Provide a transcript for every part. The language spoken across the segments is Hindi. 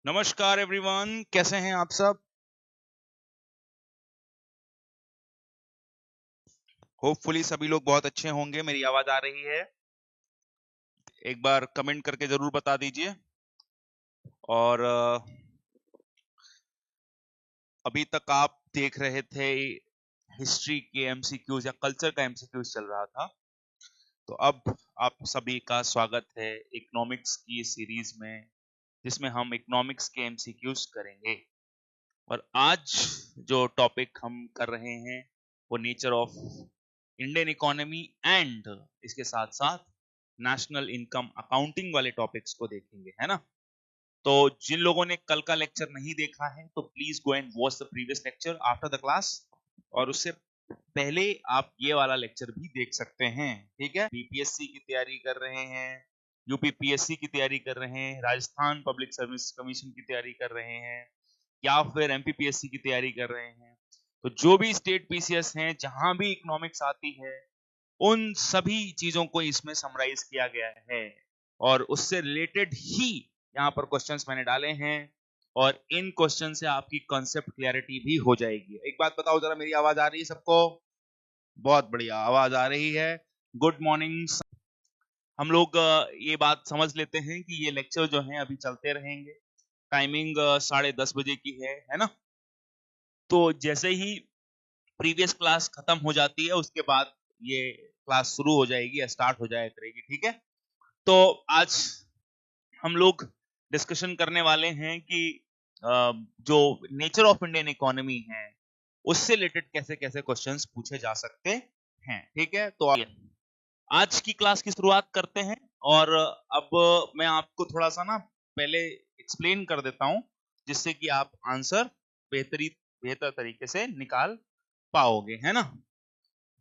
नमस्कार एवरीवन, कैसे हैं आप सब। होपफुली सभी लोग बहुत अच्छे होंगे। मेरी आवाज आ रही है? एक बार कमेंट करके जरूर बता दीजिए। और अभी तक आप देख रहे थे हिस्ट्री के एमसीक्यूज या कल्चर का एमसीक्यूज चल रहा था। तो अब आप सभी का स्वागत है इकोनॉमिक्स की सीरीज में, जिसमें हम इकोनॉमिक्स के एमसीक्यूज करेंगे। और आज जो टॉपिक हम कर रहे हैं वो nature of Indian economy and इसके साथ साथ नेशनल इनकम अकाउंटिंग वाले टॉपिक्स को देखेंगे, है ना। तो जिन लोगों ने कल का लेक्चर नहीं देखा है तो please go and watch the previous lecture after the class, और उससे पहले आप ये वाला लेक्चर भी देख सकते हैं। ठीक है, बीपीएससी की तैयारी कर रहे हैं, यूपीपीएससी की तैयारी कर रहे हैं, राजस्थान पब्लिक सर्विस कमीशन की तैयारी कर रहे हैं, या फिर एमपीपीएससी की तैयारी कर रहे हैं, तो जो भी स्टेट पीसीएस हैं जहां भी इकोनॉमिक्स आती है उन सभी चीजों को इसमें समराइज किया गया है और उससे रिलेटेड ही यहाँ पर क्वेश्चंस मैंने डाले हैं, और इन क्वेश्चन से आपकी कॉन्सेप्ट क्लैरिटी भी हो जाएगी। एक बात बताओ जरा, मेरी आवाज आ रही है सबको? बहुत बढ़िया, आवाज आ रही है। Good morning. हम लोग ये बात समझ लेते हैं कि ये लेक्चर जो है अभी चलते रहेंगे। टाइमिंग 10:30 बजे की है ना। तो जैसे ही प्रीवियस क्लास खत्म हो जाती है उसके बाद ये क्लास शुरू हो जाएगी या स्टार्ट हो जाया करेगी। ठीक है, तो आज हम लोग डिस्कशन करने वाले हैं कि जो नेचर ऑफ इंडियन इकोनॉमी है उससे रिलेटेड कैसे कैसे क्वेश्चंस पूछे जा सकते हैं। ठीक है, तो आज की क्लास की शुरुआत करते हैं। और अब मैं आपको थोड़ा सा ना पहले एक्सप्लेन कर देता हूं, जिससे कि आप आंसर बेहतर तरीके से निकाल पाओगे, है ना।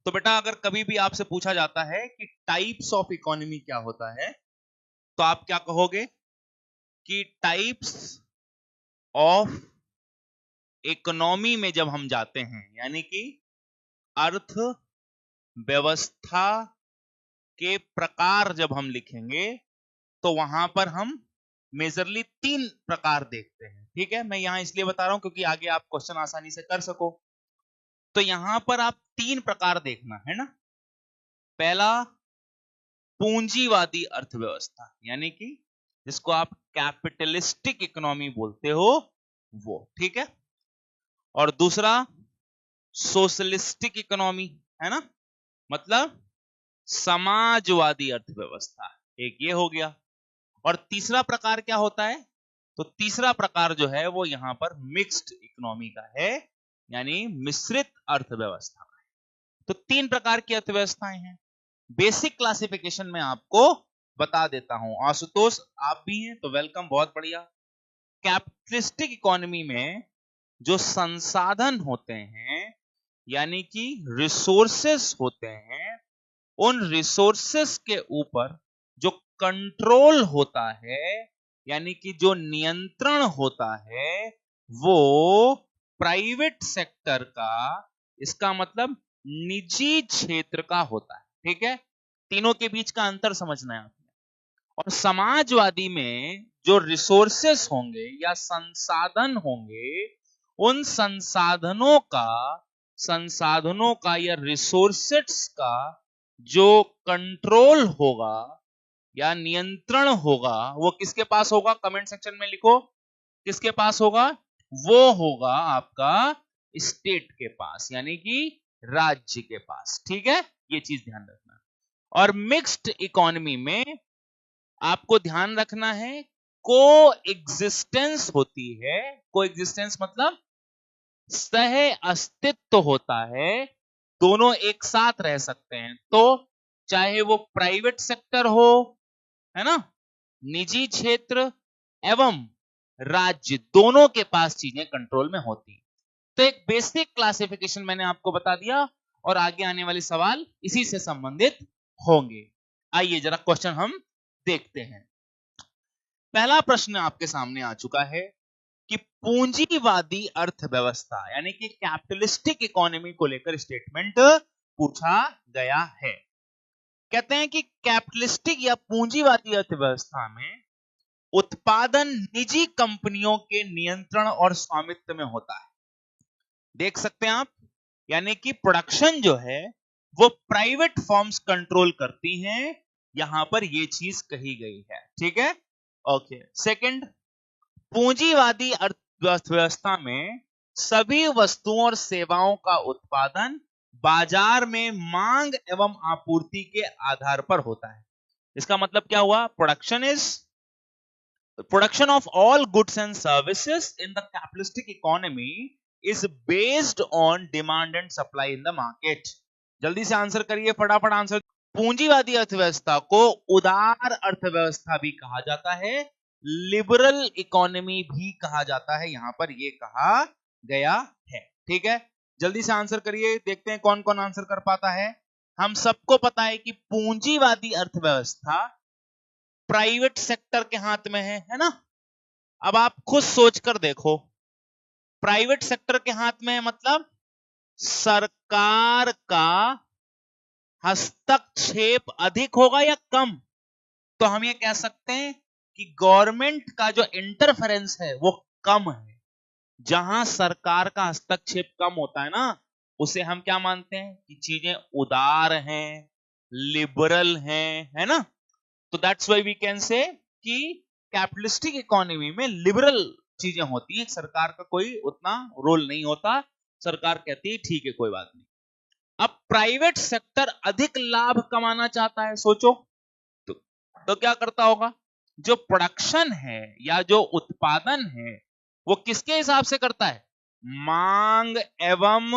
तो बेटा, अगर कभी भी आपसे पूछा जाता है कि टाइप्स ऑफ इकोनॉमी क्या होता है, तो आप क्या कहोगे कि टाइप्स ऑफ इकोनॉमी में जब हम जाते हैं, यानी कि अर्थ व्यवस्था के प्रकार जब हम लिखेंगे, तो वहां पर हम मेजरली 3 प्रकार देखते हैं। ठीक है, मैं यहां इसलिए बता रहा हूं क्योंकि आगे आप क्वेश्चन आसानी से कर सको। तो यहां पर आप 3 प्रकार देखना है ना। पहला, पूंजीवादी अर्थव्यवस्था, यानी कि जिसको आप कैपिटलिस्टिक इकोनॉमी बोलते हो वो। ठीक है, और दूसरा सोशलिस्टिक इकोनॉमी, है ना, मतलब समाजवादी अर्थव्यवस्था। एक ये हो गया। और तीसरा प्रकार क्या होता है? तो तीसरा प्रकार जो है वो यहां पर मिक्स्ड इकोनॉमी का है, यानी मिश्रित अर्थव्यवस्था। तो 3 प्रकार की अर्थव्यवस्थाएं हैं। बेसिक क्लासिफिकेशन में आपको बता देता हूं। आशुतोष आप भी हैं तो वेलकम, बहुत बढ़िया। कैपिटलिस्टिक इकोनॉमी में जो संसाधन होते हैं, यानी कि रिसोर्सेस होते हैं, उन रिसोर्सेस के ऊपर जो कंट्रोल होता है, यानी कि जो नियंत्रण होता है, वो प्राइवेट सेक्टर का, इसका मतलब निजी क्षेत्र का होता है। ठीक है, तीनों के बीच का अंतर समझना है आपने। और समाजवादी में जो रिसोर्सेस होंगे या संसाधन होंगे, उन संसाधनों का या रिसोर्सेस का जो कंट्रोल होगा या नियंत्रण होगा, वो किसके पास होगा? कमेंट सेक्शन में लिखो, किसके पास होगा? वो होगा आपका स्टेट के पास, यानी कि राज्य के पास। ठीक है, ये चीज ध्यान रखना। और मिक्स्ड इकोनॉमी में आपको ध्यान रखना है, को एग्जिस्टेंस होती है। को एग्जिस्टेंस मतलब सह अस्तित्व होता है, दोनों एक साथ रह सकते हैं। तो चाहे वो प्राइवेट सेक्टर हो, है ना, निजी क्षेत्र एवं राज्य, दोनों के पास चीजें कंट्रोल में होती। तो एक बेसिक क्लासिफिकेशन मैंने आपको बता दिया, और आगे आने वाले सवाल इसी से संबंधित होंगे। आइए जरा क्वेश्चन हम देखते हैं। पहला प्रश्न आपके सामने आ चुका है कि पूंजीवादी अर्थव्यवस्था यानी कि कैपिटलिस्टिक इकोनॉमी को लेकर स्टेटमेंट पूछा गया है। कहते हैं कि कैपिटलिस्टिक या पूंजीवादी अर्थव्यवस्था में उत्पादन निजी कंपनियों के नियंत्रण और स्वामित्व में होता है। देख सकते हैं आप, यानी कि प्रोडक्शन जो है वो प्राइवेट फर्म्स कंट्रोल करती हैं, यहां पर ये चीज कही गई है। ठीक है, ओके। सेकंड, पूंजीवादी अर्थव्यवस्था में सभी वस्तुओं और सेवाओं का उत्पादन बाजार में मांग एवं आपूर्ति के आधार पर होता है। इसका मतलब क्या हुआ? Production of all goods and services in the capitalistic economy is based on demand and supply in the market. जल्दी से आंसर करिए, फटाफट आंसर। पूंजीवादी अर्थव्यवस्था को उदार अर्थव्यवस्था भी कहा जाता है, लिबरल इकोनॉमी भी कहा जाता है, यहां पर यह कहा गया है। ठीक है, जल्दी से आंसर करिए, देखते हैं कौन कौन आंसर कर पाता है। हम सबको पता है कि पूंजीवादी अर्थव्यवस्था प्राइवेट सेक्टर के हाथ में है ना। अब आप खुद सोचकर देखो, प्राइवेट सेक्टर के हाथ में है मतलब सरकार का हस्तक्षेप अधिक होगा या कम? तो हम ये कह सकते हैं कि गवर्नमेंट का जो इंटरफेरेंस है वो कम है। जहां सरकार का हस्तक्षेप कम होता है ना, उसे हम क्या मानते हैं कि चीजें उदार हैं, लिबरल हैं, है ना। तो that's why we can say कि कैपिटलिस्टिक इकोनॉमी में लिबरल चीजें होती हैं, सरकार का कोई उतना रोल नहीं होता, सरकार कहती है ठीक है कोई बात नहीं। अब प्राइवेट सेक्टर अधिक लाभ कमाना चाहता है, सोचो तो क्या करता होगा? जो प्रोडक्शन है या जो उत्पादन है वो किसके हिसाब से करता है? मांग एवं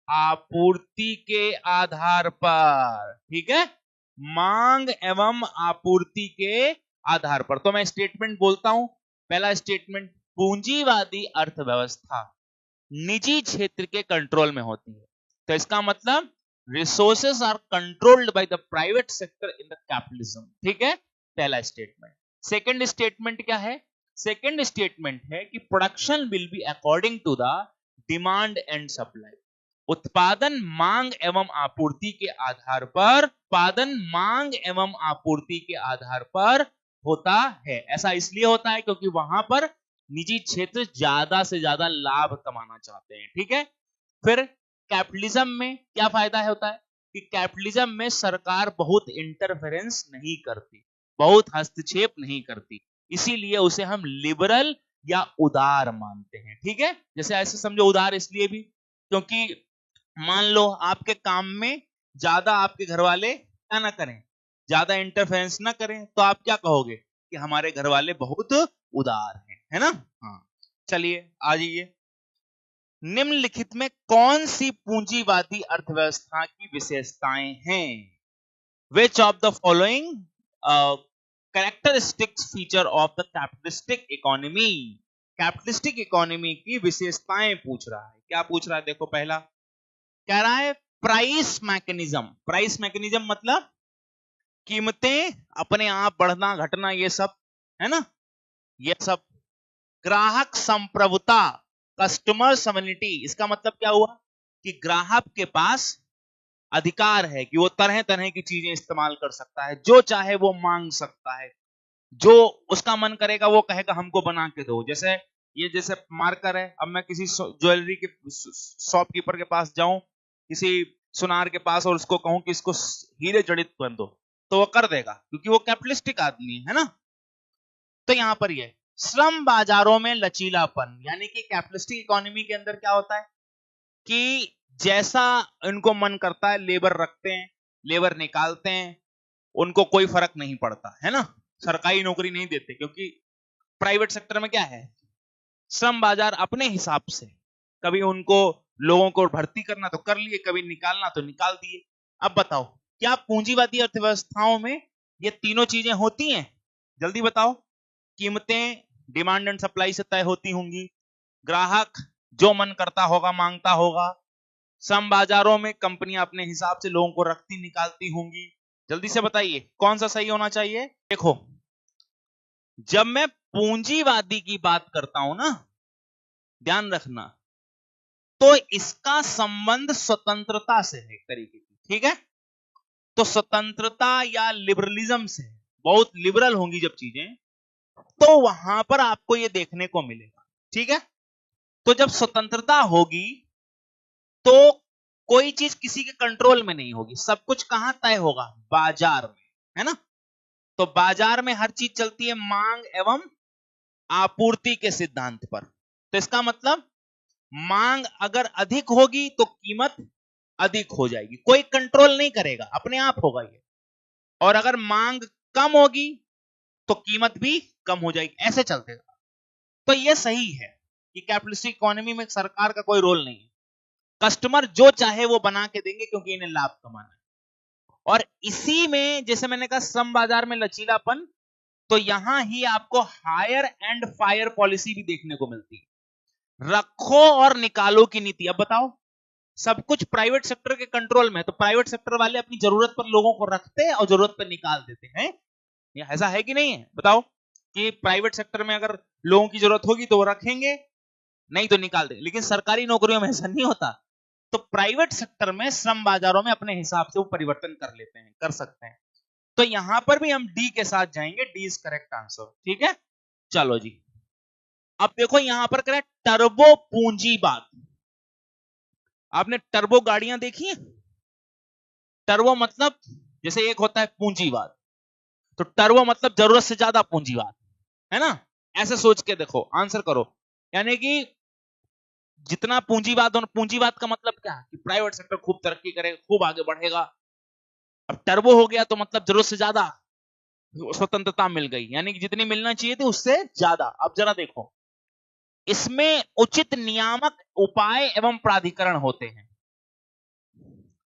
आपूर्ति के आधार पर। ठीक है, मांग एवं आपूर्ति के आधार पर। तो मैं स्टेटमेंट बोलता हूं। पहला स्टेटमेंट, पूंजीवादी अर्थव्यवस्था निजी क्षेत्र के कंट्रोल में होती है। तो इसका मतलब resources are controlled by the private sector in the capitalism. ठीक है, पहला स्टेटमेंट। सेकंड स्टेटमेंट क्या है? सेकंड स्टेटमेंट है कि production will be according to the demand and supply. उत्पादन मांग एवं आपूर्ति के आधार पर, उत्पादन मांग एवं आपूर्ति के आधार पर होता है। ऐसा इसलिए होता है क्योंकि वहां पर निजी क्षेत्र ज्यादा से ज्यादा लाभ कमाना चाहते हैं। ठीक है, फिर कैपिटलिज्म में क्या फायदा होता है कि कैपिटलिज्म में सरकार बहुत इंटरफेरेंस नहीं करती, बहुत हस्तक्षेप नहीं करती, इसीलिए उसे हम लिबरल या उदार मानते हैं। ठीक है, जैसे ऐसे समझो, उदार इसलिए भी क्योंकि मान लो आपके काम में ज्यादा आपके घर वाले क्या ना करें, ज्यादा इंटरफेरेंस ना करें, तो आप क्या कहोगे कि हमारे घर वाले बहुत उदार हैं, है ना। हाँ, चलिए आ जाइए। निम्नलिखित में कौन सी पूंजीवादी अर्थव्यवस्था की विशेषताएं हैं? Which of the following characteristics feature of the capitalistic economy? Capitalistic economy की विशेषताएं पूछ रहा है। क्या पूछ रहा है? देखो, पहला कह रहा है प्राइस मैकेनिज्म। प्राइस मैकेनिज्म मतलब कीमतें अपने आप बढ़ना घटना, ये सब है ना, ये सब। ग्राहक संप्रभुता, कस्टमर सॉवरेनिटी, इसका मतलब क्या हुआ कि ग्राहक के पास अधिकार है कि वो तरह तरह की चीजें इस्तेमाल कर सकता है, जो चाहे वो मांग सकता है, जो उसका मन करेगा वो कहेगा हमको बना के दो। जैसे ये जैसे मार्कर है, अब मैं किसी ज्वेलरी के शॉपकीपर के पास जाऊं, किसी सुनार के पास, और उसको कहूं कि इसको हीरे जड़ित कर दो, तो वो कर देगा क्योंकि वो कैपिटलिस्टिक आदमी है ना। तो यहां पर ये श्रम बाजारों में लचीलापन, यानी कि कैपिटलिस्टिक इकोनॉमी के अंदर क्या होता है कि जैसा इनको मन करता है लेबर रखते हैं, लेबर निकालते हैं, उनको कोई फर्क नहीं पड़ता, है ना। सरकारी नौकरी नहीं देते क्योंकि प्राइवेट सेक्टर में क्या है, श्रम बाजार अपने हिसाब से, कभी उनको लोगों को भर्ती करना तो कर लिए, कभी निकालना तो निकाल दिए। अब बताओ, क्या पूंजीवादी अर्थव्यवस्थाओं में ये तीनों चीजें होती हैं? जल्दी बताओ। कीमतें डिमांड एंड सप्लाई से तय होती होंगी, ग्राहक जो मन करता होगा मांगता होगा, श्रम बाजारों में कंपनियां अपने हिसाब से लोगों को रखती निकालती होंगी। जल्दी से बताइए कौन सा सही होना चाहिए। देखो, जब मैं पूंजीवादी की बात करता हूं ना, ध्यान रखना, तो इसका संबंध स्वतंत्रता से है एक तरीके की। ठीक है, तो स्वतंत्रता या लिबरलिज्म से, बहुत लिबरल होंगी जब चीजें, तो वहां पर आपको ये देखने को मिलेगा। ठीक है, तो जब स्वतंत्रता होगी तो कोई चीज किसी के कंट्रोल में नहीं होगी, सब कुछ कहां तय होगा? बाजार में, है ना? तो बाजार में हर चीज चलती है मांग एवं आपूर्ति के सिद्धांत पर। तो इसका मतलब मांग अगर अधिक होगी तो कीमत अधिक हो जाएगी, कोई कंट्रोल नहीं करेगा, अपने आप होगा ये। और अगर मांग कम होगी तो कीमत भी कम हो जाएगी, ऐसे चलतेगा। तो ये सही है कि कैपिटलिस्टिक इकोनॉमी में सरकार का कोई रोल नहीं है, कस्टमर जो चाहे वो बना के देंगे क्योंकि इन्हें लाभ कमाना है। और इसी में जैसे मैंने कहा श्रम बाजार में लचीलापन, तो यहां ही आपको हायर एंड फायर पॉलिसी भी देखने को मिलती है, रखो और निकालो की नीति। अब बताओ, सब कुछ प्राइवेट सेक्टर के कंट्रोल में है, तो प्राइवेट सेक्टर वाले अपनी जरूरत पर लोगों को रखते हैं और जरूरत पर निकाल देते हैं। ये ऐसा है कि नहीं है? बताओ कि प्राइवेट सेक्टर में अगर लोगों की जरूरत होगी तो वो रखेंगे, नहीं तो निकाल देंगे। लेकिन सरकारी नौकरियों में ऐसा नहीं होता। तो प्राइवेट सेक्टर में श्रम बाजारों में अपने हिसाब से वो परिवर्तन कर लेते हैं, कर सकते हैं। तो यहां पर भी हम डी के साथ जाएंगे, डी इज करेक्ट आंसर। ठीक है, चलो जी। अब देखो यहां पर करें टर्बो पूंजीवाद। आपने टर्बो गाड़ियां देखी हैं? टर्बो मतलब जैसे एक होता है पूंजीवाद, तो टर्बो मतलब जरूरत से ज्यादा पूंजीवाद, है ना? ऐसे सोच के देखो, आंसर करो। यानी कि जितना पूंजीवाद, और पूंजीवाद का मतलब क्या है कि प्राइवेट सेक्टर खूब तरक्की करेगा, खूब आगे बढ़ेगा। अब टर्बो हो गया तो मतलब जरूरत से ज्यादा स्वतंत्रता मिल गई, यानी कि जितनी मिलना चाहिए थी उससे ज्यादा। अब जरा देखो, इसमें उचित नियामक उपाय एवं प्राधिकरण होते हैं।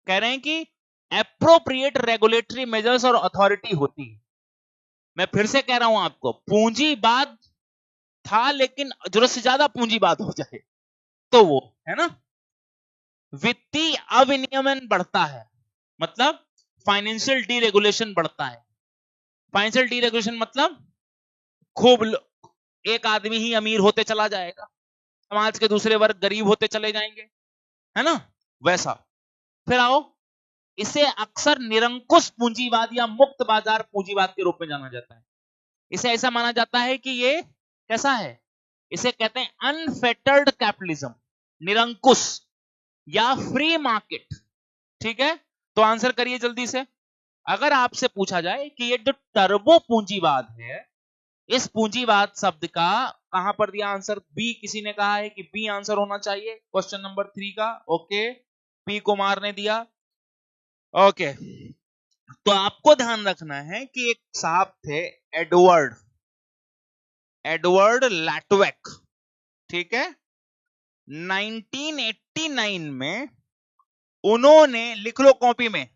कह रहे हैं कि एप्रोप्रिएट रेगुलेटरी मेजर्स और अथॉरिटी होती है। मैं फिर से कह रहा हूं आपको, पूंजीवाद था लेकिन जरूरत से ज्यादा पूंजीवाद हो जाए तो वो, है ना? वित्तीय अविनियमन बढ़ता है, मतलब फाइनेंशियल डीरेगुलेशन बढ़ता है। फाइनेंशियल डीरेगुलेशन मतलब खूब एक आदमी ही अमीर होते चला जाएगा, समाज के दूसरे वर्ग गरीब होते चले जाएंगे, है ना? वैसा। फिर आओ, इसे अक्सर निरंकुश पूंजीवाद या मुक्त बाजार पूंजीवाद के रूप में जाना जाता है। इसे ऐसा माना जाता है कि ये कैसा है, इसे कहते हैं अनफेटर्ड कैपिटलिज्म, निरंकुश या फ्री मार्केट। ठीक है, तो आंसर करिए जल्दी से। अगर आपसे पूछा जाए कि ये जो टर्बो पूंजीवाद है, इस पूंजीवाद शब्द का कहां पर दिया आंसर? बी, किसी ने कहा है कि बी आंसर होना चाहिए क्वेश्चन नंबर 3 का। ओके, पी कुमार ने दिया। ओके, तो आपको ध्यान रखना है कि एक साहब थे एडवर्ड लैटवेक। ठीक है, 1989 में उन्होंने, लिख लो कॉपी में,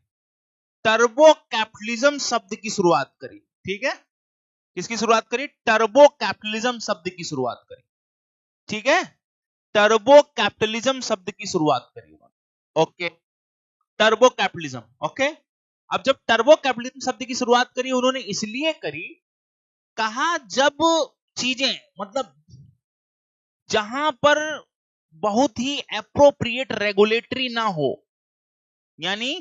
टर्बो कैपिटलिज्म शब्द की शुरुआत करी। ठीक है, किसकी शुरुआत करी? टर्बो कैपिटलिज्म शब्द की शुरुआत करी। ठीक है, टर्बो कैपिटलिज्म शब्द की शुरुआत करी उन्होंने। Okay, turbo capitalism. ओके, अब जब टर्बो कैपिटलिज्म शब्द की शुरुआत करी उन्होंने इसलिए करी, कहा जब चीजें, मतलब जहां पर बहुत ही एप्रोप्रिएट रेगुलेटरी ना हो, यानी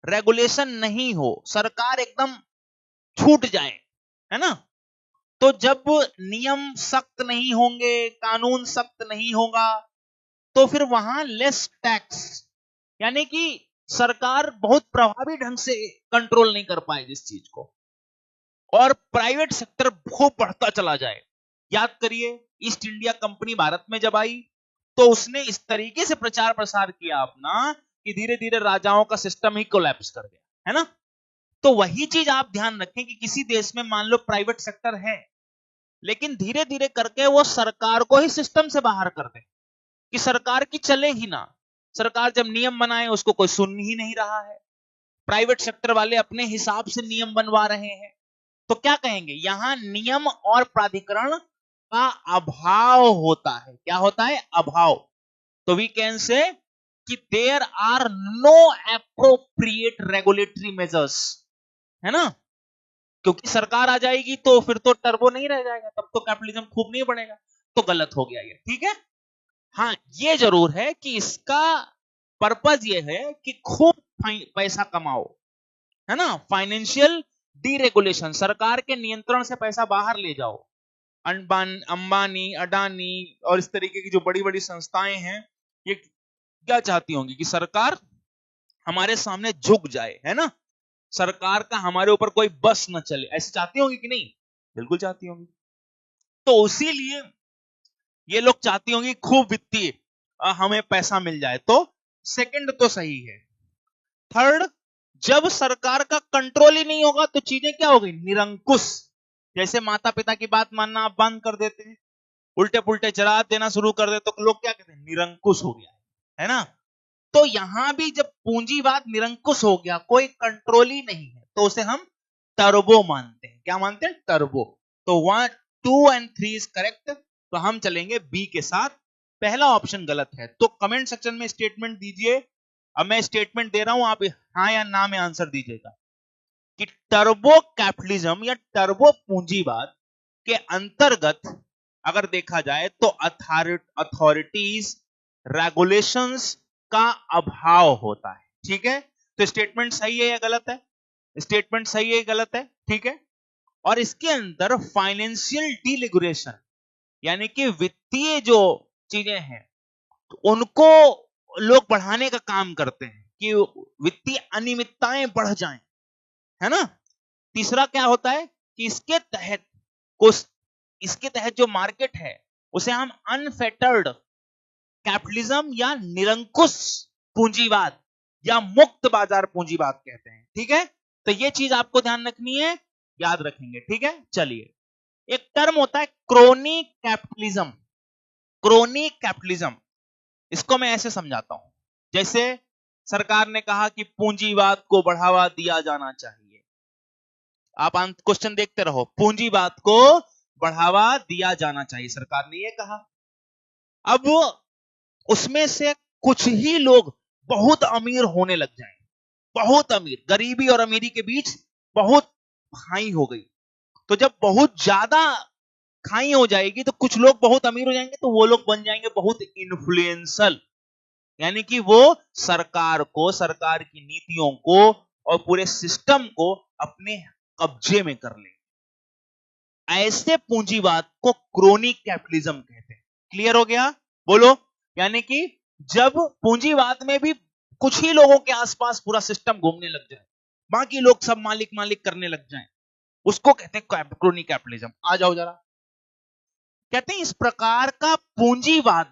रेगुलेशन नहीं हो, सरकार एकदम छूट जाए, है ना? तो जब नियम सख्त नहीं होंगे, कानून सख्त नहीं होगा, तो फिर वहां लेस टैक्स, यानी कि सरकार बहुत प्रभावी ढंग से कंट्रोल नहीं कर पाएगी इस चीज को, और प्राइवेट सेक्टर खूब बढ़ता चला जाए। याद करिए, ईस्ट इंडिया कंपनी भारत में जब आई तो उसने इस तरीके से प्रचार प्रसार किया अपना कि धीरे धीरे राजाओं का सिस्टम ही कोलैप्स कर गया, है ना? तो वही चीज आप ध्यान रखें कि किसी देश में मान लो प्राइवेट सेक्टर है, लेकिन धीरे धीरे करके वो सरकार को ही सिस्टम से बाहर कर दे कि सरकार की चले ही ना। सरकार जब नियम बनाए उसको कोई सुन ही नहीं रहा है, प्राइवेट सेक्टर वाले अपने हिसाब से नियम बनवा रहे हैं। तो क्या कहेंगे, यहां नियम और प्राधिकरण का अभाव होता है। क्या होता है? अभाव। तो वी कैन से कि there are no appropriate regulatory measures, है ना? क्योंकि सरकार आ जाएगी तो फिर तो टर्बो नहीं रह जाएगा, तब तो कैपिटलिज्म खूब नहीं बढ़ेगा। तो गलत हो गया ये। ठीक है, हाँ ये जरूर है कि इसका पर्पज ये है कि खूब पैसा कमाओ, है ना? फाइनेंशियल डीरेगुलेशन, सरकार के नियंत्रण से पैसा बाहर ले जाओ। अंबानी, अडानी और इस तरीके की जो बड़ी बड़ी संस्थाएं हैं, ये क्या चाहती होंगी कि सरकार हमारे सामने झुक जाए, है ना, सरकार का हमारे ऊपर कोई बस न चले, ऐसे चाहती होंगी कि नहीं? बिल्कुल चाहती होंगी। तो उसी लिए ये लोग चाहती होंगी खूब वित्तीय हमें पैसा मिल जाए। तो सेकंड तो सही है। थर्ड, जब सरकार का कंट्रोल ही नहीं होगा तो चीजें क्या हो गई? निरंकुश। जैसे माता पिता की बात मानना आप बंद कर देते हैं, उल्टे पुल्टे चला देना शुरू कर देते, तो लोग क्या कहते हैं? निरंकुश हो गया, है ना। तो यहां भी जब पूंजीवाद निरंकुश हो गया, कोई कंट्रोल ही नहीं है, तो उसे हम टर्बो मानते हैं। क्या मानते हैं? टर्बो। तो 1, 2 और 3 इज करेक्ट। तो हम चलेंगे बी के साथ। पहला ऑप्शन गलत है। तो कमेंट सेक्शन में स्टेटमेंट दीजिए। अब मैं स्टेटमेंट दे रहा हूं, आप हाँ या ना में आंसर दीजिएगा कि टर्बो कैपिटलिज्म या टर्बो पूंजीवाद के अंतर्गत अगर देखा जाए तो अथॉरिटीज, रेगुलेशंस का अभाव होता है। ठीक है, तो स्टेटमेंट सही है या गलत है? स्टेटमेंट सही है या गलत है? ठीक है। और इसके अंदर फाइनेंशियल डीरेगुलेशन यानी कि वित्तीय जो चीजें हैं तो उनको लोग बढ़ाने का काम करते हैं कि वित्तीय अनियमितताएं बढ़ जाएं, है ना। तीसरा क्या होता है कि इसके तहत जो मार्केट है उसे हम अनफेटर्ड कैपिटलिज्म या निरंकुश पूंजीवाद या मुक्त बाजार पूंजीवाद कहते हैं। ठीक है, तो ये चीज आपको ध्यान रखनी है, याद रखेंगे। ठीक है, चलिए। एक टर्म होता है क्रोनी कैपिटलिज्म। क्रोनी कैपिटलिज्म, इसको मैं ऐसे समझाता हूं, जैसे सरकार ने कहा कि पूंजीवाद को बढ़ावा दिया जाना चाहिए। आप क्वेश्चन देखते रहो, पूंजीवाद को बढ़ावा दिया जाना चाहिए, सरकार ने ये कहा। अब उसमें से कुछ ही लोग बहुत अमीर होने लग जाएं, बहुत अमीर, गरीबी और अमीरी के बीच बहुत खाई हो गई। तो जब बहुत ज्यादा खाई हो जाएगी तो कुछ लोग बहुत अमीर हो जाएंगे, तो वो लोग बन जाएंगे बहुत इन्फ्लुएंशियल, यानी कि वो सरकार को, सरकार की नीतियों को और पूरे सिस्टम को अपने कब्जे में कर लेंगे। ऐसे पूंजीवाद को क्रोनी कैपिटलिज्म कहते हैं। क्लियर हो गया? बोलो। यानी कि जब पूंजीवाद में भी कुछ ही लोगों के आसपास पूरा सिस्टम घूमने लग जाए, बाकी लोग सब मालिक मालिक करने लग जाएं, उसको कहते हैं क्रोनी कैपिटलिज्म। आ जाओ जरा। कहते हैं इस प्रकार का पूंजीवाद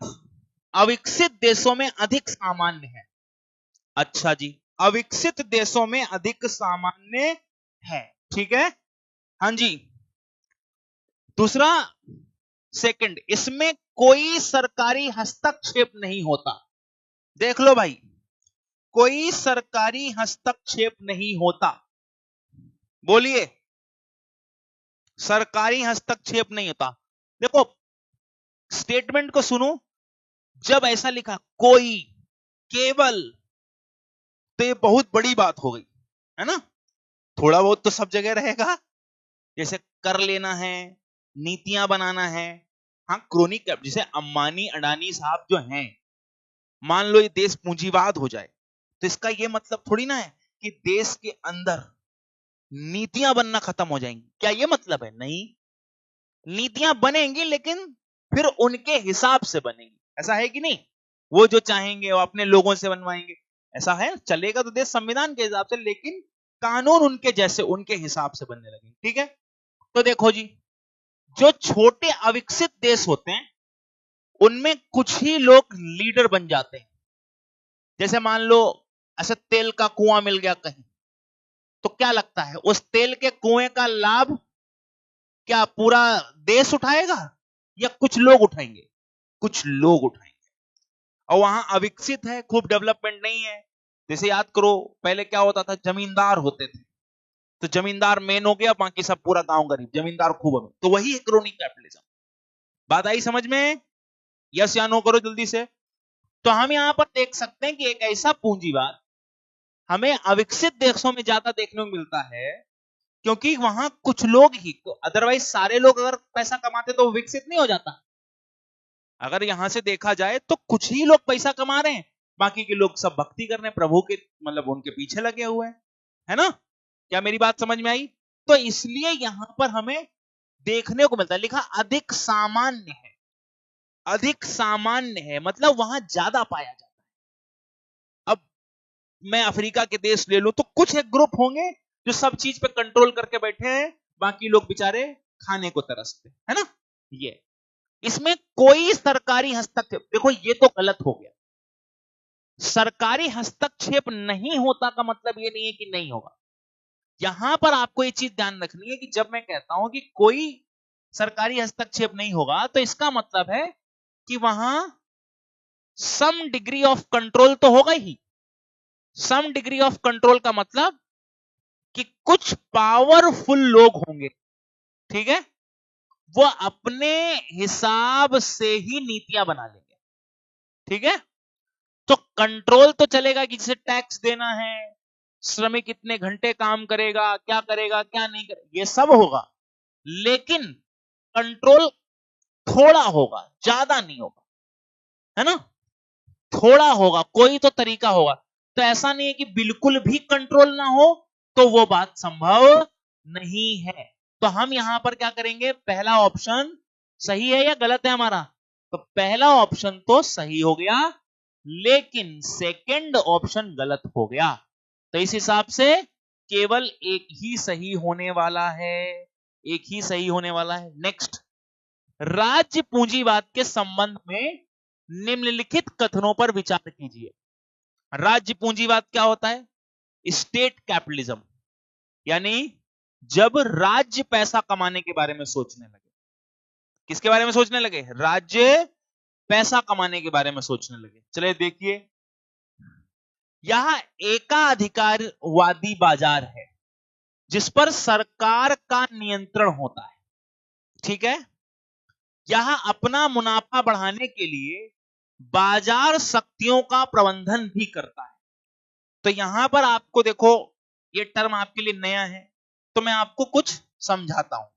अविकसित देशों में अधिक सामान्य है। अच्छा जी, अविकसित देशों में अधिक सामान्य है। ठीक है, हाँ जी। दूसरा, सेकंड, इसमें कोई सरकारी हस्तक्षेप नहीं होता। देख लो भाई, कोई सरकारी हस्तक्षेप नहीं होता। बोलिए, सरकारी हस्तक्षेप नहीं होता। देखो स्टेटमेंट को सुनो, जब ऐसा लिखा कोई, केवल, तो ये बहुत बड़ी बात हो गई, है ना। थोड़ा बहुत तो सब जगह रहेगा, जैसे कर लेना है, नीतियां बनाना है। हाँ, क्रोनिक कैप, जैसे अंबानी अडानी साहब जो हैं, मान लो ये देश पूंजीवाद हो जाए तो इसका ये मतलब थोड़ी ना है कि देश के अंदर नीतियां बनना खत्म हो जाएंगी। क्या ये मतलब है? नहीं, नीतियां बनेंगी लेकिन फिर उनके हिसाब से बनेंगी। ऐसा है कि नहीं? वो जो चाहेंगे वो अपने लोगों से बनवाएंगे, ऐसा है। चलेगा तो देश संविधान के हिसाब से, लेकिन कानून उनके जैसे, उनके हिसाब से बनने लगेंगे। ठीक है, तो देखो जी, जो छोटे अविकसित देश होते हैं उनमें कुछ ही लोग लीडर बन जाते हैं। जैसे मान लो ऐसे तेल का कुआं मिल गया कहीं, तो क्या लगता है उस तेल के कुएं का लाभ क्या पूरा देश उठाएगा या कुछ लोग उठाएंगे? कुछ लोग उठाएंगे। और वहां अविकसित है, खूब डेवलपमेंट नहीं है। जैसे याद करो, पहले क्या होता था, जमींदार होते थे, तो जमींदार मेन हो गया, बाकी सब पूरा गांव गरीब, जमींदार खूब अमीर। तो वही है क्रोनी कैपिटलिज्म। बात आई समझ में? यस या नो करो जल्दी से। तो हम यहां पर देख सकते हैं कि एक ऐसा पूंजीवाद हमें अविकसित देशों में ज्यादा देखने को मिलता है, क्योंकि वहां कुछ लोग ही, अदरवाइज सारे लोग अगर पैसा कमाते तो विकसित नहीं हो जाता। अगर यहां से देखा जाए तो कुछ ही लोग पैसा कमा रहे हैं, बाकी के लोग सब भक्ति कर रहे हैं प्रभु के, मतलब उनके पीछे लगे हुए हैं, है ना। क्या मेरी बात समझ में आई? तो इसलिए यहां पर हमें देखने को मिलता है, लिखा अधिक सामान्य है, अधिक सामान्य है मतलब वहां ज्यादा पाया जाता है। अब मैं अफ्रीका के देश ले लूं तो कुछ एक ग्रुप होंगे जो सब चीज पे कंट्रोल करके बैठे हैं, बाकी लोग बेचारे खाने को तरसते, है ना। ये इसमें कोई सरकारी हस्तक्षेप, देखो ये तो गलत हो गया। सरकारी हस्तक्षेप नहीं होता का मतलब ये नहीं है कि नहीं होगा। यहां पर आपको ये चीज ध्यान रखनी है कि जब मैं कहता हूं कि कोई सरकारी हस्तक्षेप नहीं होगा तो इसका मतलब है कि वहां सम डिग्री ऑफ कंट्रोल तो होगा ही। सम डिग्री ऑफ कंट्रोल का मतलब कि कुछ पावरफुल लोग होंगे, ठीक है, वो अपने हिसाब से ही नीतियां बना लेंगे, ठीक है। तो कंट्रोल तो चलेगा कि जिसे टैक्स देना है, श्रमिक कितने घंटे काम करेगा, क्या नहीं करेगा, ये सब होगा, लेकिन कंट्रोल थोड़ा होगा, ज्यादा नहीं होगा, है ना। थोड़ा होगा, कोई तो तरीका होगा। तो ऐसा नहीं है कि बिल्कुल भी कंट्रोल ना हो, तो वो बात संभव नहीं है। तो हम यहां पर क्या करेंगे, पहला ऑप्शन सही है या गलत है हमारा, तो पहला ऑप्शन तो सही हो गया, लेकिन सेकंड ऑप्शन गलत हो गया। तो इस हिसाब से केवल एक ही सही होने वाला है, एक ही सही होने वाला है। नेक्स्ट, राज्य पूंजीवाद के संबंध में निम्नलिखित कथनों पर विचार कीजिए। राज्य पूंजीवाद क्या होता है, स्टेट कैपिटलिज्म, यानी जब राज्य पैसा कमाने के बारे में सोचने लगे। किसके बारे में सोचने लगे, राज्य पैसा कमाने के बारे में सोचने लगे। चलिए देखिए, यह एकाधिकारवादी बाजार है जिस पर सरकार का नियंत्रण होता है, ठीक है। यह अपना मुनाफा बढ़ाने के लिए बाजार शक्तियों का प्रबंधन भी करता है। तो यहां पर आपको देखो, ये टर्म आपके लिए नया है तो मैं आपको कुछ समझाता हूं।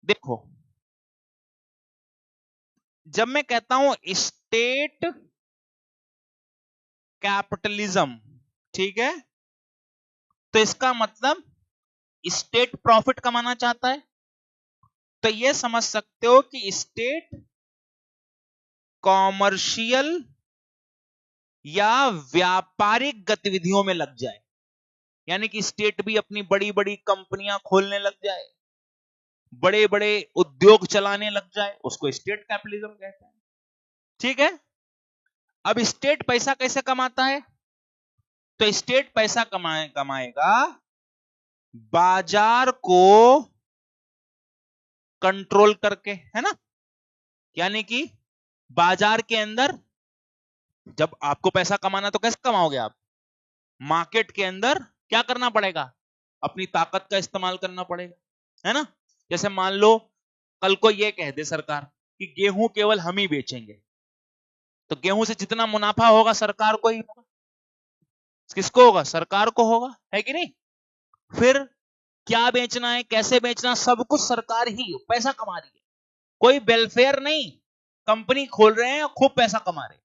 देखो, जब मैं कहता हूं स्टेट कैपिटलिज्म, ठीक है, तो इसका मतलब स्टेट प्रॉफिट कमाना चाहता है। तो ये समझ सकते हो कि स्टेट कॉमर्शियल या व्यापारिक गतिविधियों में लग जाए, यानी कि स्टेट भी अपनी बड़ी बड़ी कंपनियां खोलने लग जाए, बड़े बड़े उद्योग चलाने लग जाए, उसको स्टेट कैपिटलिज्म कहते हैं, ठीक है। अब स्टेट पैसा कैसे कमाता है, तो स्टेट पैसा कमाएगा बाजार को कंट्रोल करके, है ना। यानी कि बाजार के अंदर जब आपको पैसा कमाना तो कैसे कमाओगे आप, मार्केट के अंदर क्या करना पड़ेगा, अपनी ताकत का इस्तेमाल करना पड़ेगा, है ना। जैसे मान लो कल को यह कह दे सरकार कि गेहूं केवल हम ही बेचेंगे, तो गेहूं से जितना मुनाफा होगा सरकार को ही होगा। किसको होगा, सरकार को होगा, है कि नहीं। फिर क्या बेचना है, कैसे बेचना, सब कुछ सरकार ही पैसा कमा रही है, कोई वेलफेयर नहीं। कंपनी खोल रहे हैं और खूब पैसा कमा रहे हैं,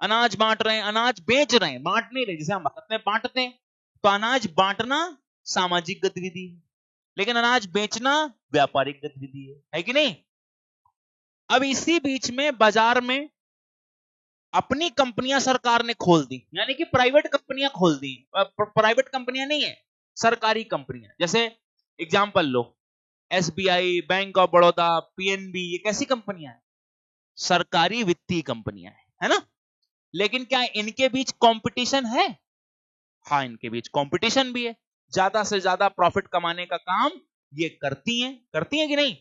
अनाज बांट रहे हैं, अनाज बेच रहे हैं, बांट नहीं रहे। जैसे हम भारत में बांटते हैं, तो अनाज बांटना सामाजिक गतिविधि है, लेकिन अनाज बेचना व्यापारिक गतिविधि है कि नहीं। अब इसी बीच में बाजार में अपनी कंपनियां सरकार ने खोल दी, यानी कि प्राइवेट कंपनियां खोल दी। प्राइवेट कंपनियां नहीं है, सरकारी कंपनियां। जैसे example low, SBI, bank of Baroda, PNB, ये कैसी कंपनियां हैं, सरकारी वित्तीय कंपनियां हैं, है ना। लेकिन क्या इनके बीच कंपटीशन है, हाँ इनके बीच कंपटीशन भी है, ज्यादा से ज्यादा प्रॉफिट कमाने का काम ये करती हैं कि नहीं।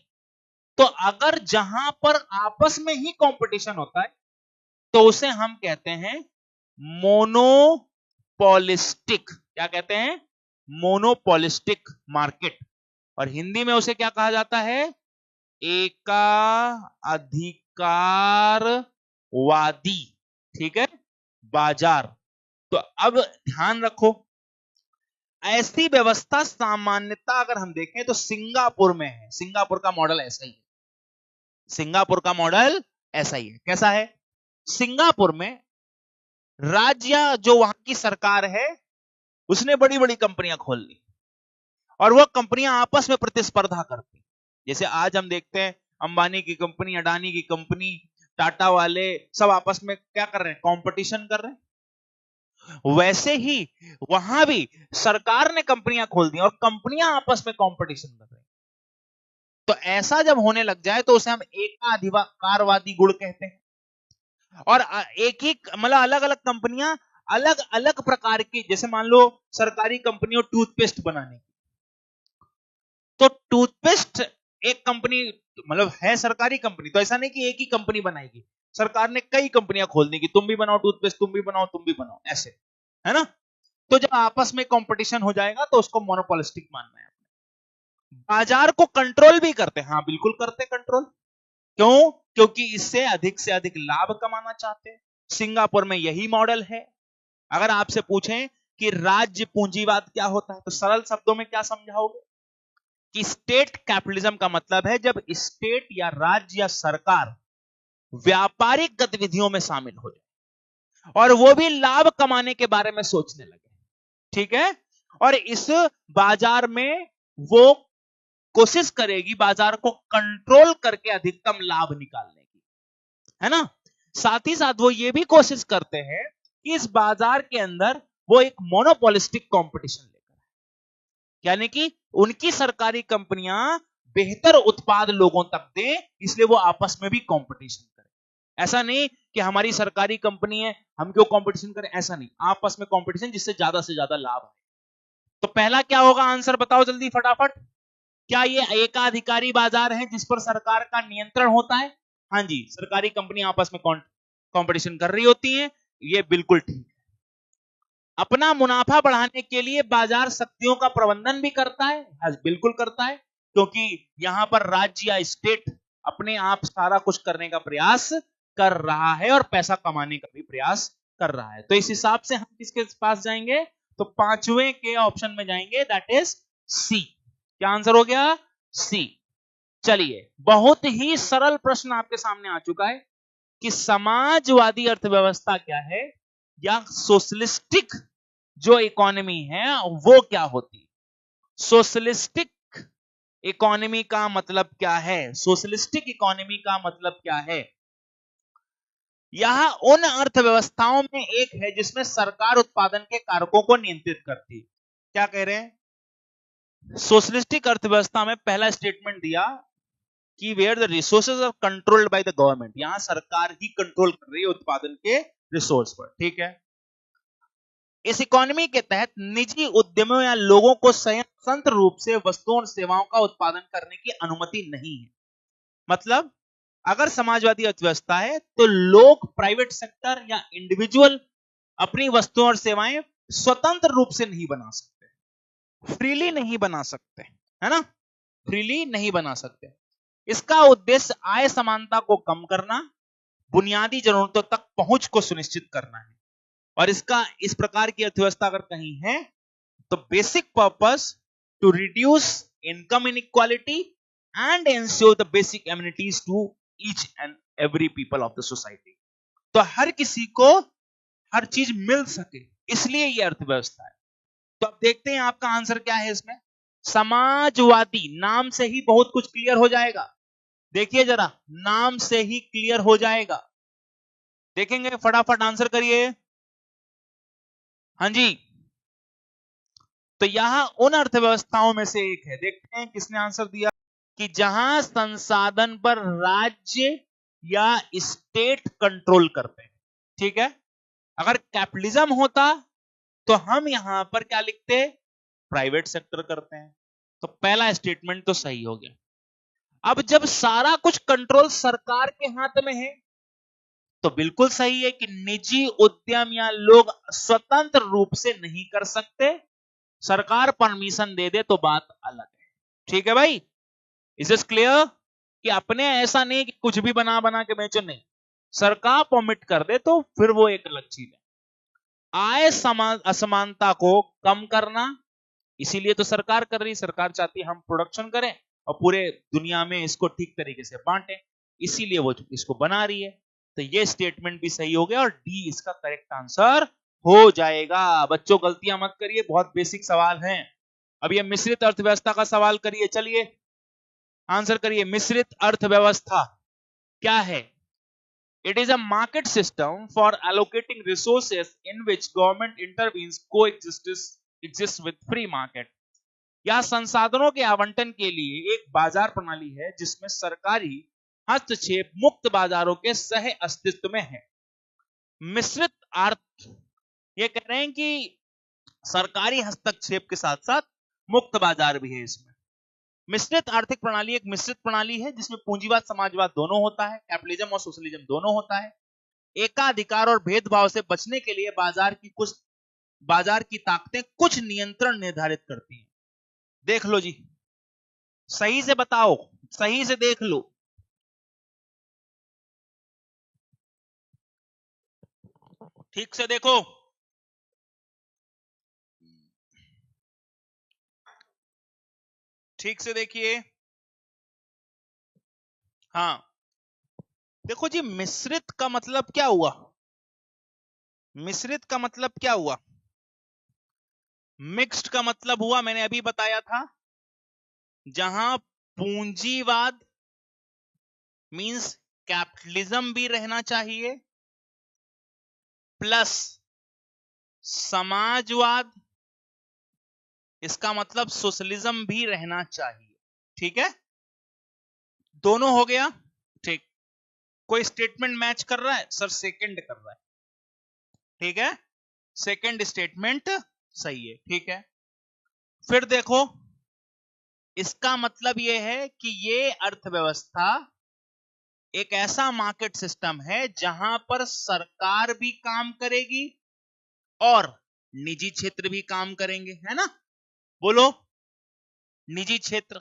तो अगर जहां पर आपस में ही कंपटीशन होता है तो उसे हम कहते हैं मोनोपोलिस्टिक, क्या कहते हैं, मोनोपोलिस्टिक मार्केट। और हिंदी में उसे क्या कहा जाता है, एकाधिकारवादी, ठीक है, बाजार। तो अब ध्यान रखो, ऐसी व्यवस्था सामान्यता अगर हम देखें तो सिंगापुर में है। सिंगापुर का मॉडल ऐसा ही है, सिंगापुर का मॉडल ऐसा ही है। कैसा है, सिंगापुर में राज्य जो वहां की सरकार है उसने बड़ी बड़ी कंपनियां खोल ली, और वो कंपनियां आपस में प्रतिस्पर्धा करती। जैसे आज हम देखते हैं अंबानी की कंपनी, अडानी की कंपनी, टाटा वाले सब आपस में क्या कर रहे हैं, कंपटीशन कर रहे हैं। वैसे ही वहां भी सरकार ने कंपनियां खोल दी और कंपनियां आपस में कंपटीशन कर रही हैं। तो ऐसा जब होने लग जाए तो उसे हम एकाधिकारवादी गुण कहते हैं। और एक ही मतलब अलग अलग कंपनियां अलग अलग प्रकार की, जैसे मान लो सरकारी कंपनी और टूथपेस्ट बनाने की, तो टूथपेस्ट एक कंपनी मतलब है सरकारी कंपनी, तो ऐसा नहीं कि एक ही कंपनी बनाएगी, सरकार ने कई कंपनियां खोल दी कि तुम भी बनाओ टूथपेस्ट, तुम भी बनाओ, तुम भी बनाओ, ऐसे, है ना। तो जब आपस में कंपटीशन हो जाएगा तो उसको मोनोपोलिस्टिक मानना है। बाजार को कंट्रोल भी करते, हाँ बिल्कुल करते कंट्रोल। क्यों? क्योंकि इससे से अधिक लाभ कमाना चाहते हैं। सिंगापुर में यही मॉडल है। अगर आपसे पूछें कि राज्य पूंजीवाद क्या होता है, तो सरल शब्दों में क्या समझाओगे कि स्टेट कैपिटलिज्म का मतलब है जब स्टेट या राज्य या सरकार व्यापारिक गतिविधियों में शामिल हो जाए और वो भी लाभ कमाने के बारे में सोचने लगे, ठीक है। और इस बाजार में वो कोशिश करेगी बाजार को कंट्रोल करके अधिकतम लाभ निकालने की, है ना। साथ ही साथ वो ये भी कोशिश करते हैं कि इस बाजार के अंदर वो एक मोनोपोलिस्टिक कंपटीशन लेकर, यानी कि उनकी सरकारी कंपनियां बेहतर उत्पाद लोगों तक दें, इसलिए वो आपस में भी कंपटीशन करें। ऐसा नहीं कि हमारी सरकारी कंपनी है हम क्यों कंपटीशन करें, ऐसा नहीं, आपस में कंपटीशन जिससे से ज्यादा लाभ है। तो पहला क्या होगा, आंसर बताओ जल्दी फटाफट। क्या ये एकाधिकारी बाजार है जिस पर सरकार का नियंत्रण होता है? हाँ जी, सरकारी कंपनी आपस में कंपटीशन कर रही होती हैं, ये बिल्कुल ठीक है। अपना मुनाफा बढ़ाने के लिए बाजार शक्तियों का प्रबंधन भी करता है, हाँ बिल्कुल करता है, क्योंकि यहां पर राज्य या स्टेट अपने आप सारा कुछ करने का प्रयास कर रहा है और पैसा कमाने का भी प्रयास कर रहा है। तो इस हिसाब से हम किसके पास जाएंगे, तो पांचवें के ऑप्शन में जाएंगे, दैट इज सी। क्या आंसर हो गया? सी। चलिए, बहुत ही सरल प्रश्न आपके सामने आ चुका है कि समाजवादी अर्थव्यवस्था क्या है या सोशलिस्टिक जो इकोनॉमी है वो क्या होती है। सोशलिस्टिक इकोनॉमी का मतलब क्या है? सोशलिस्टिक इकोनॉमी का मतलब क्या है? यह उन अर्थव्यवस्थाओं में एक है जिसमें सरकार उत्पादन के कारकों को नियंत्रित करती है। क्या कह रहे हैं? सोशलिस्टिक अर्थव्यवस्था में पहला स्टेटमेंट दिया कि where the resources are controlled by the government, यहां सरकार ही कंट्रोल कर रही है उत्पादन के रिसोर्स पर, ठीक है। इस इकोनॉमी के तहत निजी उद्यमों या लोगों को स्वतंत्र रूप से वस्तुओं और सेवाओं का उत्पादन करने की अनुमति नहीं है। मतलब अगर समाजवादी अर्थव्यवस्था है तो लोग, प्राइवेट सेक्टर या इंडिविजुअल अपनी वस्तुओं और सेवाएं स्वतंत्र रूप से नहीं बना सकते, फ्रीली नहीं बना सकते, है ना, फ्रीली नहीं बना सकते। इसका उद्देश्य आय समानता को कम करना, बुनियादी जरूरतों तक पहुंच को सुनिश्चित करना है। और इसका इस प्रकार की अर्थव्यवस्था अगर कहीं है तो basic purpose to reduce income inequality and ensure the basic amenities to each and every people of the society. तो हर किसी को हर चीज मिल सके, इसलिए यह अर्थव्यवस्था है। तो अब देखते हैं आपका आंसर क्या है इसमें। समाजवादी, नाम से ही बहुत कुछ क्लियर हो जाएगा। देखिए जरा, नाम से ही क्लियर हो जाएगा। देखेंगे, फटाफट आंसर करिए। हाँ जी, तो यहां उन अर्थव्यवस्थाओं में से एक है। देखते हैं किसने आंसर दिया कि जहां संसाधन पर राज्य या स्टेट कंट्रोल करते हैं, ठीक है। अगर कैपिटलिज्म होता तो हम यहां पर क्या लिखते, प्राइवेट सेक्टर करते हैं। तो पहला स्टेटमेंट तो सही हो गया। अब जब सारा कुछ कंट्रोल सरकार के हाथ में है तो बिल्कुल सही है कि निजी उद्यम या लोग स्वतंत्र रूप से नहीं कर सकते, सरकार परमिशन दे दे तो बात अलग है, ठीक है भाई। इज इट क्लियर कि अपने ऐसा नहीं कि कुछ भी बना बना के बेचो, नहीं, सरकार परमिट कर दे तो फिर वो एक अलग चीज है। आय असमानता को कम करना, इसीलिए तो सरकार कर रही, सरकार चाहती है हम प्रोडक्शन करें और पूरे दुनिया में इसको ठीक तरीके से बांटें, इसीलिए वो इसको बना रही है। तो ये स्टेटमेंट भी सही हो गया और डी इसका करेक्ट आंसर हो जाएगा। बच्चों गलतियां मत करिए, बहुत बेसिक सवाल हैं। अब ये मिश्रित अर्थव्यवस्था का सवाल करिए, चलिए आंसर करिए। मिश्रित अर्थव्यवस्था क्या है? It is a market system for allocating resources in which government intervenes exists with free market. यह संसाधनों के आवंटन के लिए एक बाजार प्रणाली है जिसमें सरकारी हस्तक्षेप मुक्त बाजारों के सह अस्तित्व में है। मिश्रित अर्थ ये कह रहे हैं कि सरकारी हस्तक्षेप के साथ साथ मुक्त बाजार भी है इसमें। मिश्रित आर्थिक प्रणाली एक मिश्रित प्रणाली है जिसमें पूंजीवाद समाजवाद दोनों होता है, कैपिटलिज्म और सोशलिज्म दोनों होता है। एकाधिकार और भेदभाव से बचने के लिए बाजार की ताकतें कुछ नियंत्रण निर्धारित करती हैं। देख लो जी, सही से बताओ, सही से देख लो। ठीक से देखो, ठीक से देखिए। हाँ देखो जी, मिश्रित का मतलब क्या हुआ? मिश्रित का मतलब क्या हुआ? मिक्स्ड का मतलब हुआ, मैंने अभी बताया था, जहां पूंजीवाद मींस कैपिटलिज्म भी रहना चाहिए प्लस समाजवाद, इसका मतलब सोशलिज्म भी रहना चाहिए। ठीक है, दोनों हो गया। ठीक, कोई स्टेटमेंट मैच कर रहा है? सर सेकंड कर रहा है। ठीक है, सेकंड स्टेटमेंट सही है। ठीक है, फिर देखो, इसका मतलब यह है कि ये अर्थव्यवस्था एक ऐसा मार्केट सिस्टम है जहां पर सरकार भी काम करेगी और निजी क्षेत्र भी काम करेंगे, है ना? बोलो, निजी क्षेत्र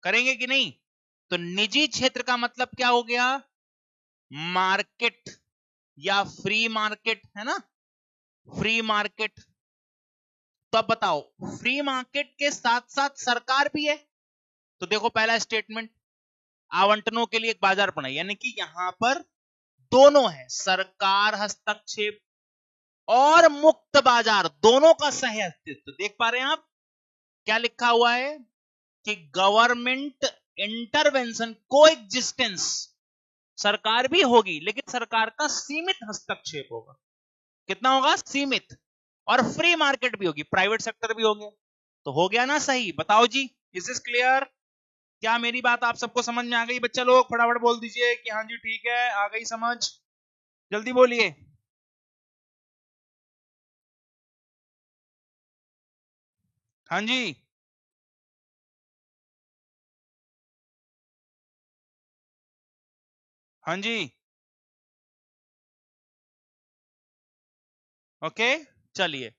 करेंगे कि नहीं? तो निजी क्षेत्र का मतलब क्या हो गया? मार्केट या फ्री मार्केट, है ना? Free market. तो अब बताओ, फ्री मार्केट के साथ साथ सरकार भी है। तो देखो पहला स्टेटमेंट, आवंटनों के लिए एक बाजार प्रणाली, यानी कि यहां पर दोनों है, सरकार हस्तक्षेप और मुक्त बाजार, दोनों का सह अस्तित्व। देख पा रहे हैं आप क्या लिखा हुआ है कि गवर्नमेंट इंटरवेंशन को एग्जिस्टेंस, सरकार भी होगी लेकिन सरकार का सीमित हस्तक्षेप होगा। कितना होगा? सीमित। और फ्री मार्केट भी होगी, प्राइवेट सेक्टर भी होंगे। तो हो गया ना सही? बताओ जी, इज दिस क्लियर? क्या मेरी बात आप सबको समझ में आ गई? बच्चा लोग फटाफट बोल दीजिए कि हाँ जी ठीक है, आ गई समझ, जल्दी बोलिए। हाँ जी, हाँ जी, ओके। चलिए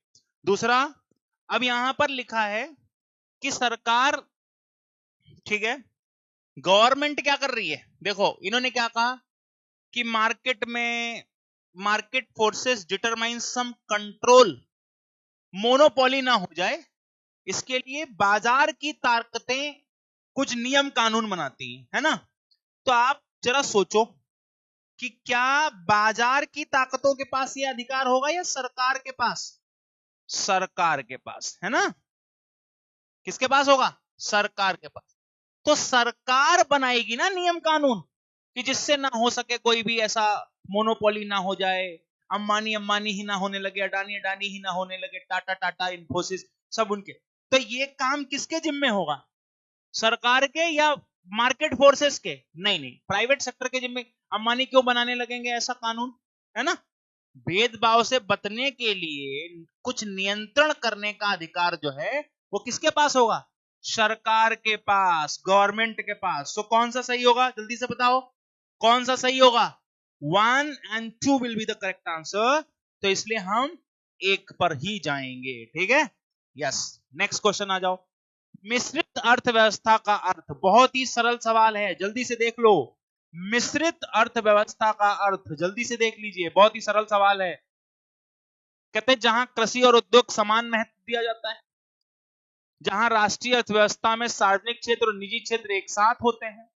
दूसरा, अब यहां पर लिखा है कि सरकार, ठीक है, गवर्नमेंट क्या कर रही है? देखो इन्होंने क्या कहा कि market forces determine some control, monopoly ना हो जाए, इसके लिए बाजार की ताकतें कुछ नियम कानून बनाती हैं, है ना? तो आप जरा सोचो कि क्या बाजार की ताकतों के पास ये अधिकार होगा या सरकार के पास? सरकार के पास, है ना? किसके पास होगा? सरकार के पास। तो सरकार बनाएगी ना नियम कानून कि जिससे ना हो सके कोई भी ऐसा मोनोपोली ना हो जाए, अंबानी अंबानी ही ना होने लगे, अडानी अडानी ही ना होने लगे, टाटा टाटा, इन्फोसिस सब उनके। तो ये काम किसके जिम्मे होगा? सरकार के या मार्केट फोर्सेस के? नहीं नहीं, प्राइवेट सेक्टर के जिम्मे। अंबानी क्यों बनाने लगेंगे ऐसा कानून, है ना? भेदभाव से बचने के लिए कुछ नियंत्रण करने का अधिकार जो है वो किसके पास होगा? सरकार के पास, गवर्नमेंट के पास। तो कौन सा सही होगा? जल्दी से बताओ कौन सा सही होगा? 1 and 2 will be the correct answer. तो इसलिए हम एक पर ही जाएंगे। ठीक है, यस। नेक्स्ट क्वेश्चन आ जाओ। मिश्रित अर्थव्यवस्था का अर्थ, बहुत ही सरल सवाल है, जल्दी से देख लो। मिश्रित अर्थव्यवस्था का अर्थ जल्दी से देख लीजिए, बहुत ही सरल सवाल है। कहते हैं जहां कृषि और उद्योग समान महत्व दिया जाता है, जहां राष्ट्रीय अर्थव्यवस्था में सार्वजनिक क्षेत्र और निजी क्षेत्र एक साथ होते हैं,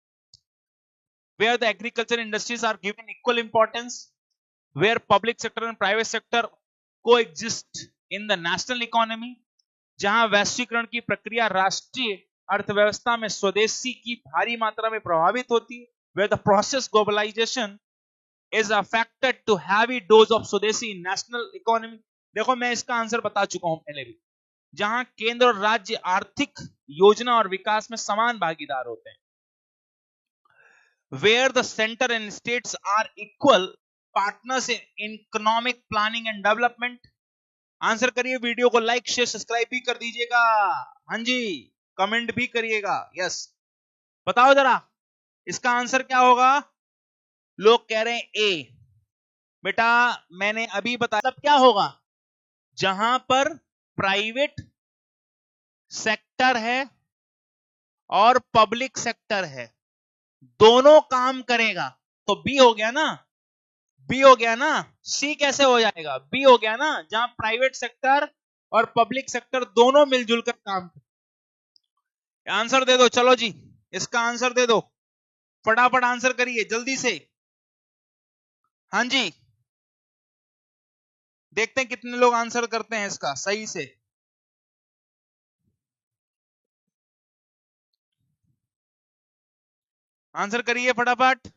where the agriculture industries are given equal importance, where public sector and private sector coexist in the national economy, जहां वैश्वीकरण की प्रक्रिया राष्ट्रीय अर्थव्यवस्था में स्वदेशी की भारी मात्रा में प्रभावित होती है, where the process globalization is affected to heavy dose of स्वदेशी national economy। देखो मैं इसका आंसर बता चुका हूं पहले भी, जहां केंद्र और राज्य आर्थिक योजना और विकास में समान भागीदार होते हैं, where the center and states are equal partners in economic planning and development। Answer करिए, वीडियो को लाइक शेयर सब्सक्राइब भी कर दीजिएगा, हाँ जी, कमेंट भी करिएगा, यस। बताओ जरा इसका आंसर क्या होगा। लोग कह रहे हैं ए। बेटा मैंने अभी बताया क्या होगा, जहां पर प्राइवेट सेक्टर है और पब्लिक सेक्टर है, दोनों काम करेगा तो बी हो गया ना, बी हो गया ना। सी कैसे हो जाएगा, बी हो गया ना, जहां प्राइवेट सेक्टर और पब्लिक सेक्टर दोनों मिलजुल कर काम कर। आंसर दे दो, चलो जी इसका आंसर दे दो, फटाफट आंसर करिए जल्दी से, हाँ जी। देखते हैं कितने लोग आंसर करते हैं इसका सही से। आंसर करिए फटाफट।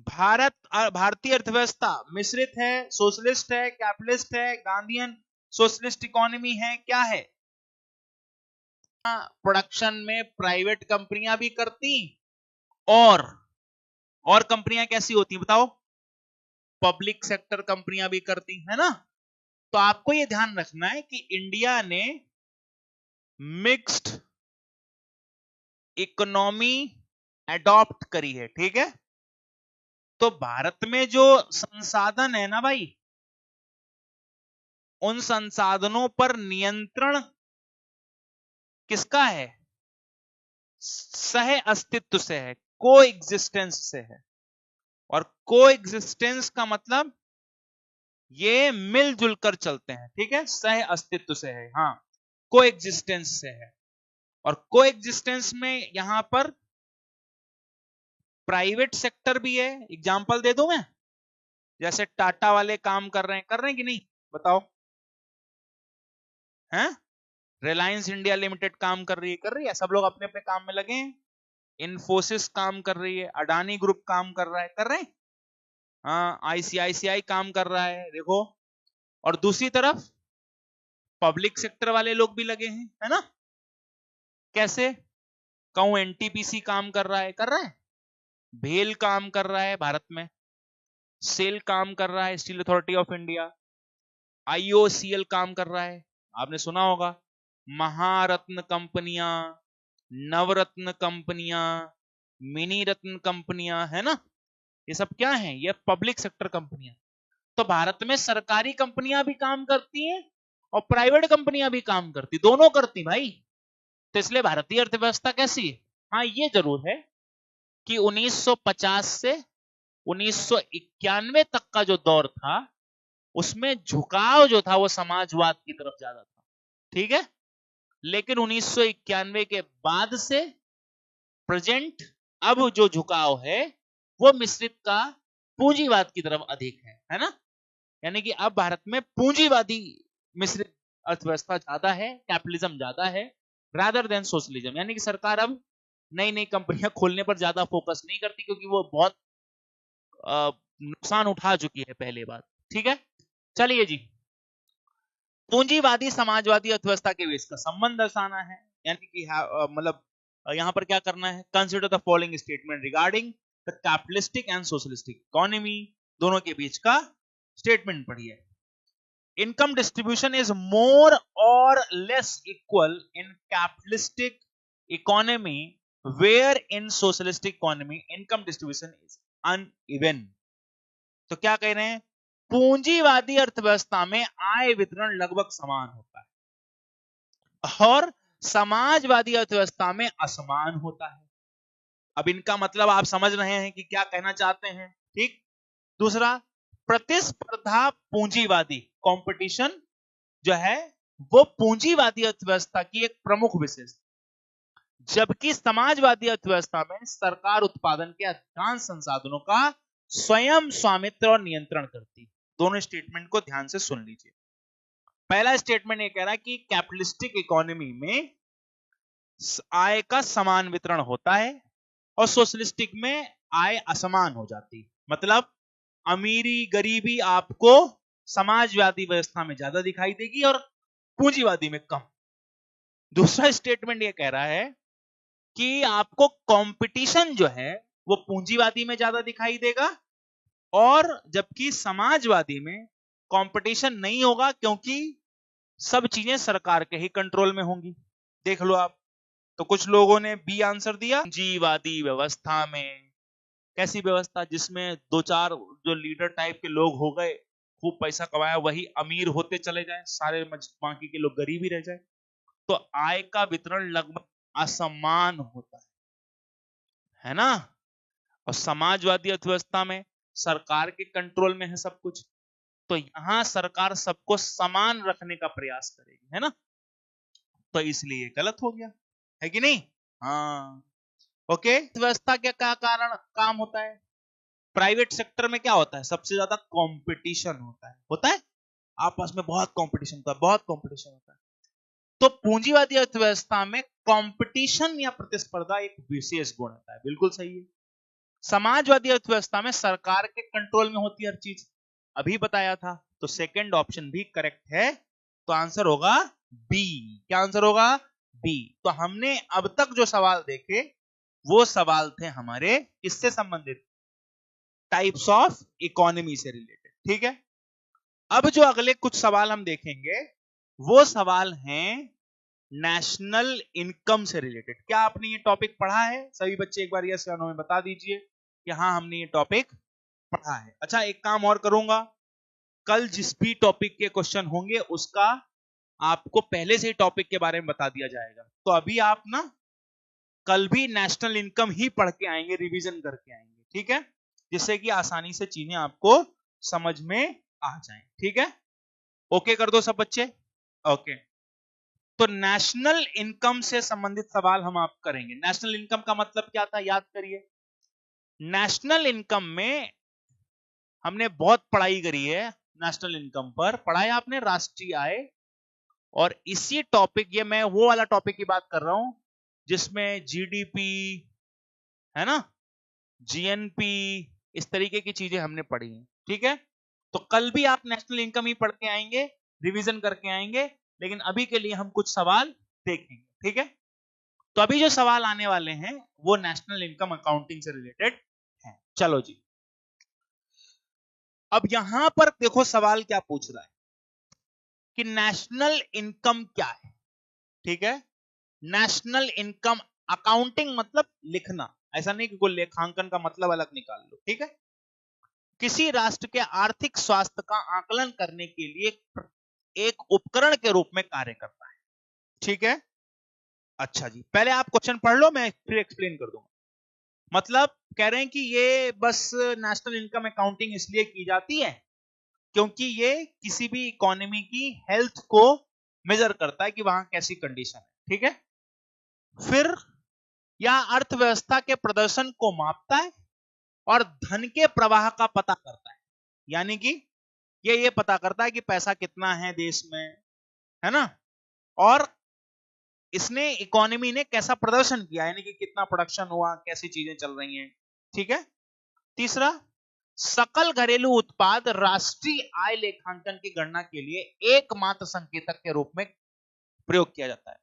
भारतीय अर्थव्यवस्था मिश्रित है, सोशलिस्ट है, कैपिटलिस्ट है, गांधीयन सोशलिस्ट इकोनॉमी है, क्या है। प्रोडक्शन में प्राइवेट कंपनियां भी करती और कंपनियां कैसी होती बताओ, पब्लिक सेक्टर कंपनियां भी करती है ना। तो आपको यह ध्यान रखना है कि इंडिया ने मिक्स्ड इकोनॉमी एडॉप्ट करी है, ठीक है। तो भारत में जो संसाधन है ना भाई, उन संसाधनों पर नियंत्रण किसका है, सह अस्तित्व से है, को एग्जिस्टेंस से है। और को एग्जिस्टेंस का मतलब ये मिलजुल कर चलते हैं, ठीक है, सह अस्तित्व से है, हाँ को एग्जिस्टेंस से है। और को एग्जिस्टेंस में यहां पर प्राइवेट सेक्टर भी है। एग्जांपल दे दूं मैं, जैसे टाटा वाले काम कर रहे हैं कि नहीं बताओ, हैं। रिलायंस इंडिया लिमिटेड काम कर रही है, सब लोग अपने अपने काम में लगे हैं। इन्फोसिस काम कर रही है, अडानी ग्रुप काम कर रहा है, कर रहे हैं, हाँ आईसीआईसीआई काम कर रहा है, देखो। और दूसरी तरफ पब्लिक सेक्टर वाले लोग भी लगे हैं, है ना। कैसे कहूं, एनटीपीसी काम कर रहा है, भेल काम कर रहा है भारत में, सेल काम कर रहा है, steel authority of India, IOCL काम कर रहा है, आपने सुना होगा, महारत्न कंपनियां, नवरत्न कंपनियां, मिनी रत्न कंपनियां, है ना। ये सब क्या है, ये पब्लिक सेक्टर कंपनियां। तो भारत में सरकारी कंपनियां भी काम करती हैं और प्राइवेट कंपनियां भी काम करती, दोनों करती भाई। तो इसलिए भारतीय अर्थव्यवस्था कैसी है। हाँ ये जरूर है कि 1950 से 1991 तक का जो दौर था, उसमें झुकाव जो था वो समाजवाद की तरफ ज्यादा था, ठीक है। लेकिन 1991 के बाद से प्रेजेंट अब जो झुकाव है वो मिश्रित का पूंजीवाद की तरफ अधिक है ना। यानी कि अब भारत में पूंजीवादी मिश्रित अर्थव्यवस्था ज्यादा है, कैपिटलिज्म ज्यादा है रादर देन सोशलिज्म। यानी कि सरकार अब नई नई कंपनियां खोलने पर ज्यादा फोकस नहीं करती, क्योंकि वो बहुत नुकसान उठा चुकी है पहले बात, ठीक है। चलिए जी, पूंजीवादी समाजवादी अर्थव्यवस्था के बीच का संबंध दर्शाना है। यानी कि मतलब यहां पर क्या करना है, consider the following statement regarding the capitalistic and socialistic economy, दोनों के बीच का स्टेटमेंट पढ़िए। Income distribution is more or less equal in capitalistic economy, where in socialistic economy income distribution is uneven. तो क्या कह रहे हैं, पूंजीवादी अर्थव्यवस्था में आय वितरण लगभग समान होता है और समाजवादी अर्थव्यवस्था में असमान होता है। अब इनका मतलब आप समझ रहे हैं कि क्या कहना चाहते हैं, ठीक। दूसरा, प्रतिस्पर्धा पूंजीवादी कंपटीशन जो है वो पूंजीवादी अर्थव्यवस्था की एक प्रमुख विशेषता, जबकि समाजवादी अर्थव्यवस्था में सरकार उत्पादन के अधिकांश संसाधनों का स्वयं स्वामित्व और नियंत्रण करती। दोनों स्टेटमेंट को ध्यान से सुन लीजिए। पहला स्टेटमेंट ये कह रहा है कि कैपिटलिस्टिक इकोनॉमी में आय का समान वितरण होता है और सोशलिस्टिक में आय असमान हो जाती, मतलब अमीरी गरीबी आपको समाजवादी व्यवस्था में ज्यादा दिखाई देगी और पूंजीवादी में कम। दूसरा स्टेटमेंट ये कह रहा है कि आपको कंपटीशन जो है वो पूंजीवादी में ज्यादा दिखाई देगा, और जबकि समाजवादी में कंपटीशन नहीं होगा क्योंकि सब चीजें सरकार के ही कंट्रोल में होंगी। देख लो आप। तो कुछ लोगों ने बी आंसर दिया, पूंजीवादी व्यवस्था में। कैसी व्यवस्था? जिसमें दो चार जो लीडर टाइप के लोग हो गए, खूब पैसा कमाया, वही अमीर होते चले जाए, सारे बाकी के लोग गरीब ही रह जाए। तो आय का वितरण लगभग असमान होता है ना। और समाजवादी अर्थव्यवस्था में सरकार के कंट्रोल में है सब कुछ, तो यहां सरकार सबको समान रखने का प्रयास करेगी, है ना। तो इसलिए गलत हो गया, है कि नहीं? हाँ, ओके। व्यवस्था के क्या कारण काम होता है? प्राइवेट सेक्टर में क्या होता है? सबसे ज्यादा कंपटीशन होता है आपस में, बहुत कंपटीशन होता है, बहुत कंपटीशन होता है। तो पूंजीवादी अर्थव्यवस्था में कंपटीशन या प्रतिस्पर्धा एक विशेष गुण होता है। बिल्कुल सही है। समाजवादी अर्थव्यवस्था में सरकार के कंट्रोल में होती है हर चीज, अभी बताया था। तो सेकंड ऑप्शन भी करेक्ट है, तो आंसर होगा बी। क्या आंसर होगा? बी। तो हमने अब तक जो सवाल देखे वो सवाल थे हमारे किससे संबंधित? टाइप्स ऑफ इकोनॉमी से रिलेटेड, ठीक है। अब जो अगले कुछ सवाल हम देखेंगे वो सवाल हैं नेशनल इनकम से रिलेटेड। क्या आपने ये टॉपिक पढ़ा है? सभी बच्चे एक बार यस या नो में बता दीजिए कि हाँ हमने ये टॉपिक पढ़ा है। अच्छा, एक काम और करूंगा, कल जिस भी टॉपिक के क्वेश्चन होंगे उसका आपको पहले से ही टॉपिक के बारे में बता दिया जाएगा। तो अभी आप ना कल भी नेशनल इनकम ही पढ़ के आएंगे, रिवीजन करके आएंगे, ठीक है, जिससे कि आसानी से चीजें आपको समझ में आ जाएं, ठीक है। ओके कर दो सब बच्चे। ओके, तो नेशनल इनकम से संबंधित सवाल हम आप करेंगे। नेशनल इनकम का मतलब क्या था, याद करिए। नेशनल इनकम में हमने बहुत पढ़ाई करी है, नेशनल इनकम पर पढ़ाया आपने राष्ट्रीय आय, और इसी टॉपिक, ये मैं वो वाला टॉपिक की बात कर रहा हूं जिसमें जीडीपी, है ना, जीएनपी, इस तरीके की चीजें हमने पढ़ी हैं, ठीक है। तो कल भी आप नेशनल इनकम ही पढ़ के आएंगे, रिवीजन करके आएंगे, लेकिन अभी के लिए हम कुछ सवाल देखेंगे, ठीक है। तो अभी जो सवाल आने वाले हैं वो नेशनल इनकम अकाउंटिंग से रिलेटेड है। चलो जी, अब यहां पर देखो सवाल क्या पूछ रहा है कि नेशनल इनकम क्या है, ठीक है। नेशनल इनकम अकाउंटिंग मतलब लिखना, ऐसा नहीं कि कोई लेखांकन का मतलब अलग निकाल लो, ठीक है। किसी राष्ट्र के आर्थिक स्वास्थ्य का आकलन करने के लिए एक उपकरण के रूप में कार्य करता है, ठीक है। अच्छा जी, पहले आप क्वेश्चन पढ़ लो, मैं फिर एक्सप्लेन कर दूंगा। मतलब कह रहे हैं कि ये बस नेशनल इनकम अकाउंटिंग इसलिए की जाती है क्योंकि ये किसी भी इकोनॉमी की हेल्थ को मेजर करता है कि वहां कैसी कंडीशन है, ठीक है। फिर यह अर्थव्यवस्था के प्रदर्शन को मापता है और धन के प्रवाह का पता करता है, यानी कि ये पता करता है कि पैसा कितना है देश में, है ना, और इसने इकोनॉमी ने कैसा प्रदर्शन किया, यानी कि कितना प्रोडक्शन हुआ, कैसी चीजें चल रही हैं, ठीक है। तीसरा, सकल घरेलू उत्पाद राष्ट्रीय आय लेखांकन की गणना के लिए एकमात्र संकेतक के रूप में प्रयोग किया जाता है।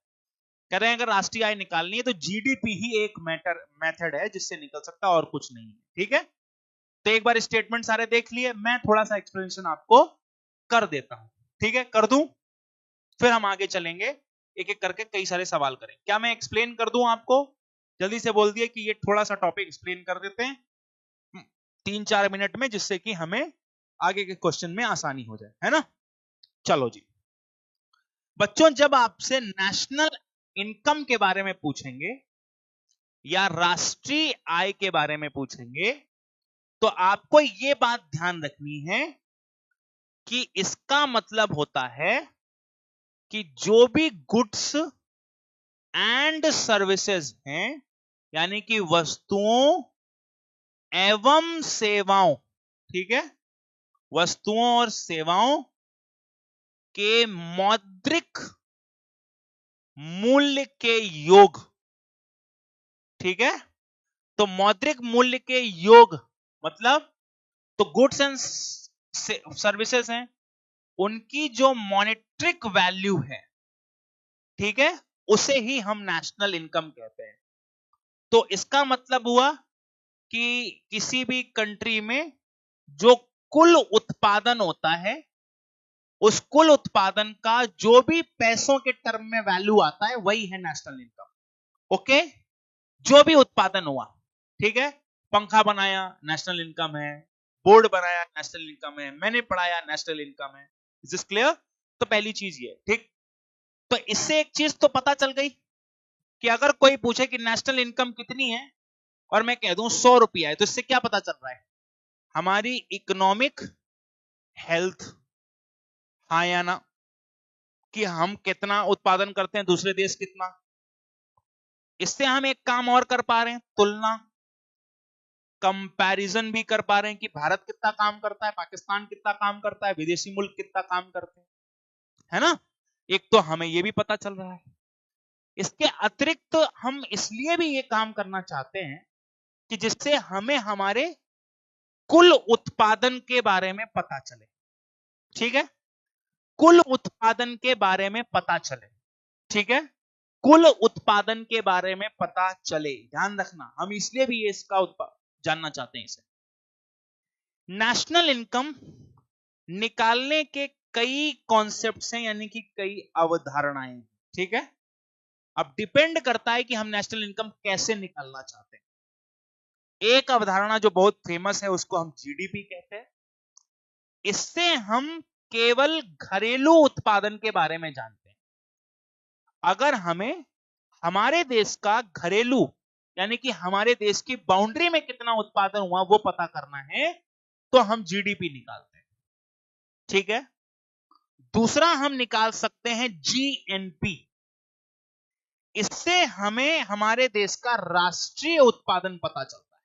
कह रहे हैं अगर राष्ट्रीय आय निकालनी है तो जीडीपी ही एक मेथड है जिससे निकल सकता है और कुछ नहीं है, ठीक है। तो एक बार स्टेटमेंट सारे देख लिए, मैं थोड़ा सा एक्सप्लेनेशन आपको कर देता हूं, ठीक है, कर दूं, फिर हम आगे चलेंगे, एक एक करके कई सारे सवाल करें। क्या मैं एक्सप्लेन कर दूं आपको? जल्दी से बोल दिए कि ये थोड़ा सा टॉपिक एक्सप्लेन कर देते हैं 3-4 मिनट में, जिससे कि हमें आगे के क्वेश्चन में आसानी हो जाए, है ना। चलो जी बच्चों, जब आपसे नेशनल इनकम के बारे में पूछेंगे या राष्ट्रीय आय के बारे में पूछेंगे तो आपको यह बात ध्यान रखनी है कि इसका मतलब होता है कि जो भी गुड्स एंड सर्विसेज हैं, यानी कि वस्तुओं एवं सेवाओं, ठीक है, वस्तुओं और सेवाओं के मौद्रिक मूल्य के योग, ठीक है। तो मौद्रिक मूल्य के योग मतलब तो गुड्स एंड सर्विसेज हैं, उनकी जो मॉनेटरिक वैल्यू है, ठीक है, उसे ही हम नेशनल इनकम कहते हैं। तो इसका मतलब हुआ कि किसी भी कंट्री में जो कुल उत्पादन होता है, उस कुल उत्पादन का जो भी पैसों के टर्म में वैल्यू आता है, वही है नेशनल इनकम। ओके, जो भी उत्पादन हुआ, ठीक है, पंखा बनाया नेशनल इनकम है, बोर्ड बनाया नेशनल इनकम है, मैंने पढ़ाया नेशनल इनकम है। Is this clear? तो पहली चीज ये, ठीक। तो इससे एक चीज तो पता चल गई कि अगर कोई पूछे कि नेशनल इनकम कितनी है और मैं कह दूं 100 रुपया है, तो इससे क्या पता चल रहा है? हमारी इकोनॉमिक हेल्थ, हाँ या ना, कि हम कितना उत्पादन करते हैं, दूसरे देश कितना। इससे हम एक काम और कर पा रहे हैं, तुलना, कंपैरिजन भी कर पा रहे हैं कि भारत कितना काम करता है, पाकिस्तान कितना काम करता है, विदेशी मुल्क कितना काम करते हैं, है ना। एक तो हमें यह भी पता चल रहा है। इसके अतिरिक्त हम इसलिए भी ये काम करना चाहते हैं कि जिससे हमें हमारे कुल उत्पादन के बारे में पता चले, ठीक है, कुल उत्पादन के बारे में पता चले, ठीक है, कुल उत्पादन के बारे में पता चले। ध्यान रखना, हम इसलिए भी इसका जानना चाहते हैं इसे। नेशनल इनकम निकालने के कई कॉन्सेप्ट्स हैं, यानी कि कई अवधारणाएं, ठीक है। अब डिपेंड करता है कि हम नेशनल इनकम कैसे निकालना चाहते हैं। एक अवधारणा जो बहुत फेमस है उसको हम जीडीपी कहते हैं। इससे हम केवल घरेलू उत्पादन के बारे में जानते हैं। अगर हमें हमारे देश का घरेलू, यानी कि हमारे देश की बाउंड्री में कितना उत्पादन हुआ वो पता करना है, तो हम जीडीपी निकालते हैं, ठीक है। दूसरा हम निकाल सकते हैं जीएनपी। इससे हमें हमारे देश का राष्ट्रीय उत्पादन पता चलता है।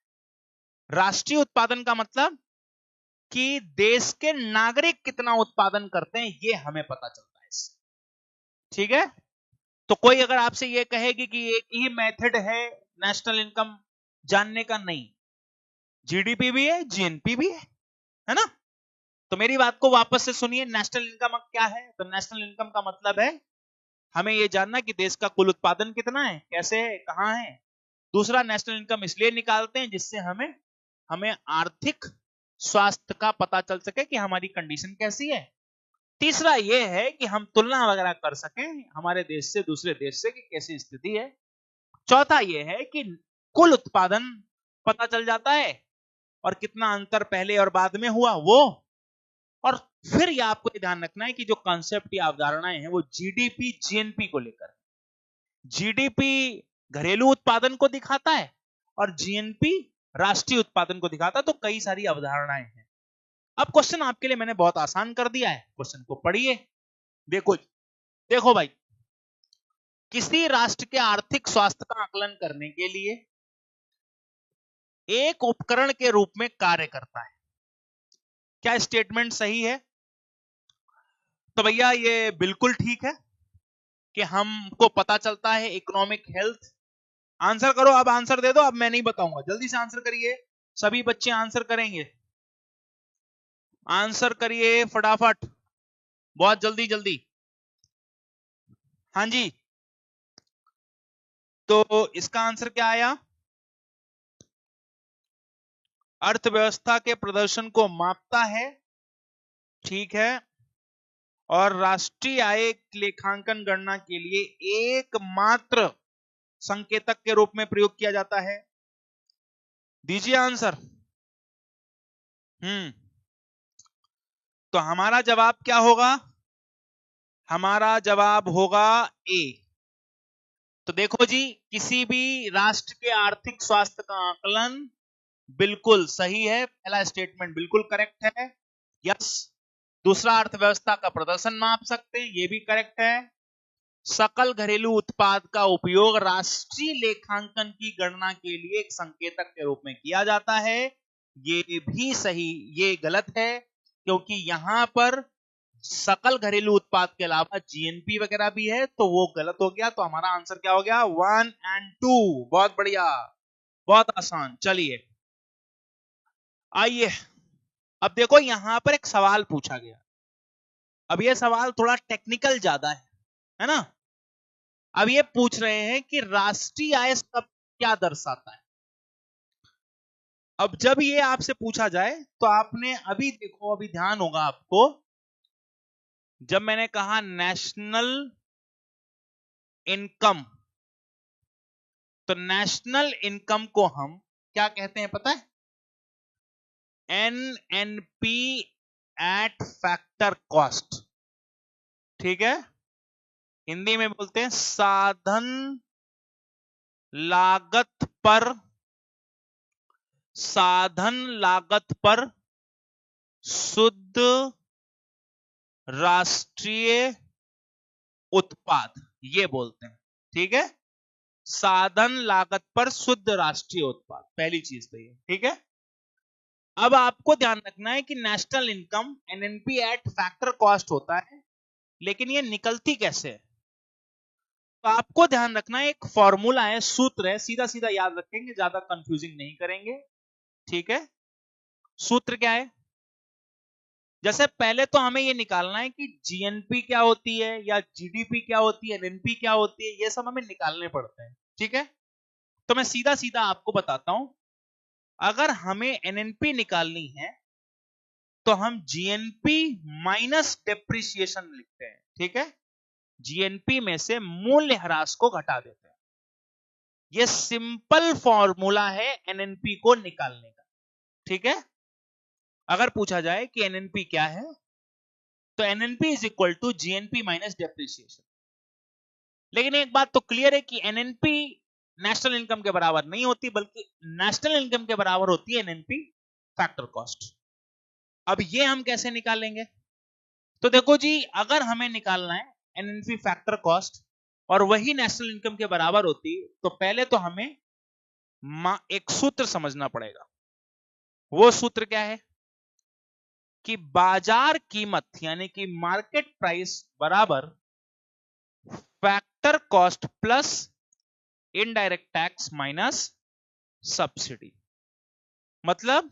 राष्ट्रीय उत्पादन का मतलब कि देश के नागरिक कितना उत्पादन करते हैं, ये हमें पता चलता है इससे, ठीक है। तो कोई अगर आपसे ये कहेगी कि एक ही मेथड है नेशनल इनकम जानने का, नहीं, जीडीपी भी है, जीएनपी भी है ना। तो मेरी बात को वापस से सुनिए, नेशनल इनकम क्या है? तो नेशनल इनकम का मतलब है हमें यह जानना कि देश का कुल उत्पादन कितना है, कैसे है, कहां है। दूसरा, नेशनल इनकम इसलिए निकालते हैं जिससे हमें आर्थिक स्वास्थ्य का पता चल सके कि हमारी कंडीशन कैसी है। तीसरा यह है कि हम तुलना वगैरह कर सकें हमारे देश से दूसरे देश से कि कैसी स्थिति है। चौथा यह है कि कुल उत्पादन पता चल जाता है और कितना अंतर पहले और बाद में हुआ वो। और फिर यह आपको ध्यान रखना है कि जो कॉन्सेप्ट या अवधारणाएं हैं वो जीडीपी जीएनपी को लेकर। जीडीपी घरेलू उत्पादन को दिखाता है और जीएनपी राष्ट्रीय उत्पादन को दिखाता है। तो कई सारी अवधारणाएं हैं। अब क्वेश्चन आपके लिए मैंने बहुत आसान कर दिया है, क्वेश्चन को पढ़िए। देखो भाई, किसी राष्ट्र के आर्थिक स्वास्थ्य का आकलन करने के लिए एक उपकरण के रूप में कार्य करता है। क्या स्टेटमेंट सही है? तो भैया ये बिल्कुल ठीक है कि हमको पता चलता है इकोनॉमिक हेल्थ। आंसर करो, अब आंसर दे दो, अब मैं नहीं बताऊंगा, जल्दी से आंसर करिए। सभी बच्चे आंसर करेंगे, आंसर करिए फटाफट, बहुत जल्दी जल्दी। हाँ जी, तो इसका आंसर क्या आया? अर्थव्यवस्था के प्रदर्शन को मापता है, ठीक है, और राष्ट्रीय आय लेखांकन गणना के लिए एकमात्र संकेतक के रूप में प्रयोग किया जाता है। दीजिए आंसर। तो हमारा जवाब क्या होगा? हमारा जवाब होगा ए। तो देखो जी, किसी भी राष्ट्र के आर्थिक स्वास्थ्य का आकलन बिल्कुल सही है, पहला स्टेटमेंट बिल्कुल करेक्ट है, यस। दूसरा, अर्थव्यवस्था का प्रदर्शन माप सकते हैं, ये भी करेक्ट है। सकल घरेलू उत्पाद का उपयोग राष्ट्रीय लेखांकन की गणना के लिए एक संकेतक के रूप में किया जाता है, ये भी सही। ये गलत है क्योंकि यहां पर सकल घरेलू उत्पाद के अलावा जीएनपी वगैरह भी है, तो वो गलत हो गया। तो हमारा आंसर क्या हो गया? 1 और 2। बहुत बढ़िया, बहुत आसान। चलिए आइए, अब देखो यहां पर एक सवाल पूछा गया। अब ये सवाल थोड़ा टेक्निकल ज्यादा है ना। अब ये पूछ रहे हैं कि राष्ट्रीय आय शब्द क्या दर्शाता है। अब जब ये आपसे पूछा जाए तो आपने अभी देखो, अभी ध्यान होगा आपको, जब मैंने कहा नेशनल इनकम, तो नेशनल इनकम को हम क्या कहते हैं पता है? NNP eight factor cost. ठीक है, हिंदी में बोलते हैं साधन लागत पर, साधन लागत पर शुद्ध राष्ट्रीय उत्पाद, ये बोलते हैं। ठीक है, साधन लागत पर शुद्ध राष्ट्रीय उत्पाद, पहली चीज तो ये। ठीक है, अब आपको ध्यान रखना है कि national income NNP eight factor cost होता है, लेकिन ये निकलती कैसे है? तो आपको ध्यान रखना है, एक फॉर्मूला है, सूत्र है, सीधा सीधा याद रखेंगे, ज्यादा कंफ्यूजिंग नहीं करेंगे। ठीक है, सूत्र क्या है? जैसे पहले तो हमें ये निकालना है कि जीएनपी क्या होती है या जीडीपी क्या होती है, एनएनपी क्या होती है, ये सब हमें निकालने पड़ते हैं। ठीक है, तो मैं सीधा सीधा आपको बताता हूं। अगर हमें एनएनपी निकालनी है तो हम जीएनपी माइनस डेप्रिसिएशन लिखते हैं। ठीक है, जीएनपी में से मूल्य ह्रास को घटा देते हैं। यह सिंपल फॉर्मूला है एनएनपी को निकालने का। ठीक है, अगर पूछा जाए कि एनएनपी क्या है, तो NNP is equal to GNP minus depreciation. लेकिन एक बात तो क्लियर है कि एनएनपी नेशनल इनकम के बराबर नहीं होती, बल्कि नेशनल इनकम के बराबर होती है एनएनपी फैक्टर कॉस्ट। अब ये हम कैसे निकालेंगे? तो देखो जी, अगर हमें निकालना है एनएनपी फैक्टर कॉस्ट और वही नेशनल इनकम के बराबर होती, तो पहले तो हमें एक सूत्र समझना पड़ेगा। वो सूत्र क्या है कि बाजार कीमत यानी कि मार्केट प्राइस बराबर factor cost plus indirect tax minus subsidy. मतलब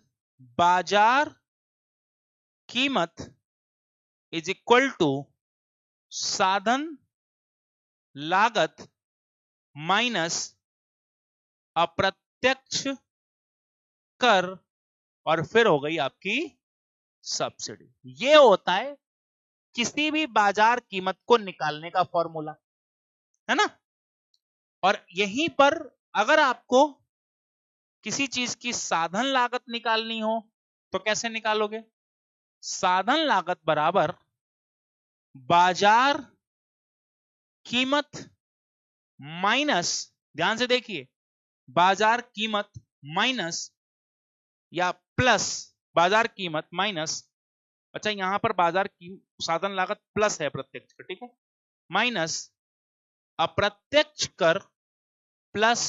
बाजार कीमत इज इक्वल टू साधन लागत माइनस अप्रत्यक्ष कर और फिर हो गई आपकी सब्सिडी। ये होता है किसी भी बाजार कीमत को निकालने का फॉर्मूला, है ना। और यहीं पर अगर आपको किसी चीज की साधन लागत निकालनी हो तो कैसे निकालोगे? साधन लागत बराबर बाजार कीमत माइनस, ध्यान से देखिए, बाजार कीमत माइनस या प्लस बाजार कीमत माइनस, अच्छा यहां पर बाजार की साधन लागत प्लस है प्रत्यक्ष कर, ठीक है, माइनस अप्रत्यक्ष कर प्लस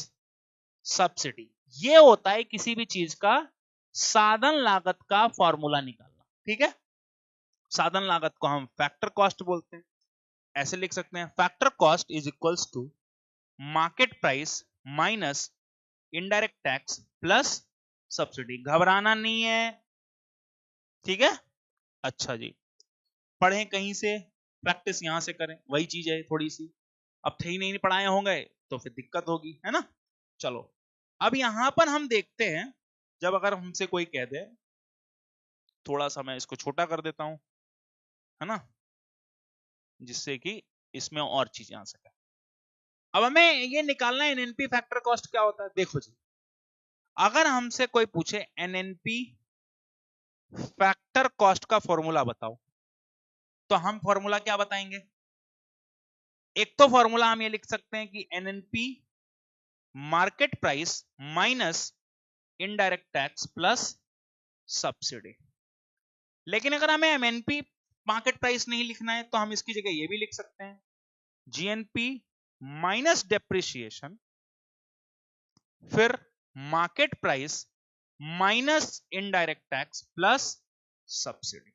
सब्सिडी। ये होता है किसी भी चीज का साधन लागत का फॉर्मूला निकालना। ठीक है, साधन लागत को हम फैक्टर कॉस्ट बोलते हैं। ऐसे लिख सकते हैं, factor cost is equals to market price minus indirect tax plus subsidy. घबराना नहीं है, ठीक है। अच्छा जी, पढ़ें कहीं से, प्रैक्टिस यहां से करें, वही चीज है थोड़ी सी। अब थे ही नहीं पढ़ाए होंगे तो फिर दिक्कत होगी, है ना। चलो, अब यहां पर हम देखते हैं, जब अगर हमसे कोई कह दे, थोड़ा सा मैं इसको छोटा कर देता हूं, है ना, जिससे कि इसमें और चीजें आ सके। अब हमें ये निकालना है एनएनपी फैक्टर कॉस्ट क्या होता है। देखो जी, अगर हमसे कोई पूछे एनएनपी फैक्टर कॉस्ट का फॉर्मूला बताओ, तो हम फॉर्मूला क्या बताएंगे? एक तो फॉर्मूला हम ये लिख सकते हैं कि NNP market price minus indirect tax plus subsidy. लेकिन अगर हमें एमएनपी मार्केट प्राइस नहीं लिखना है तो हम इसकी जगह ये भी लिख सकते हैं, जीएनपी माइनस डेप्रिसिएशन फिर market price minus indirect tax plus subsidy.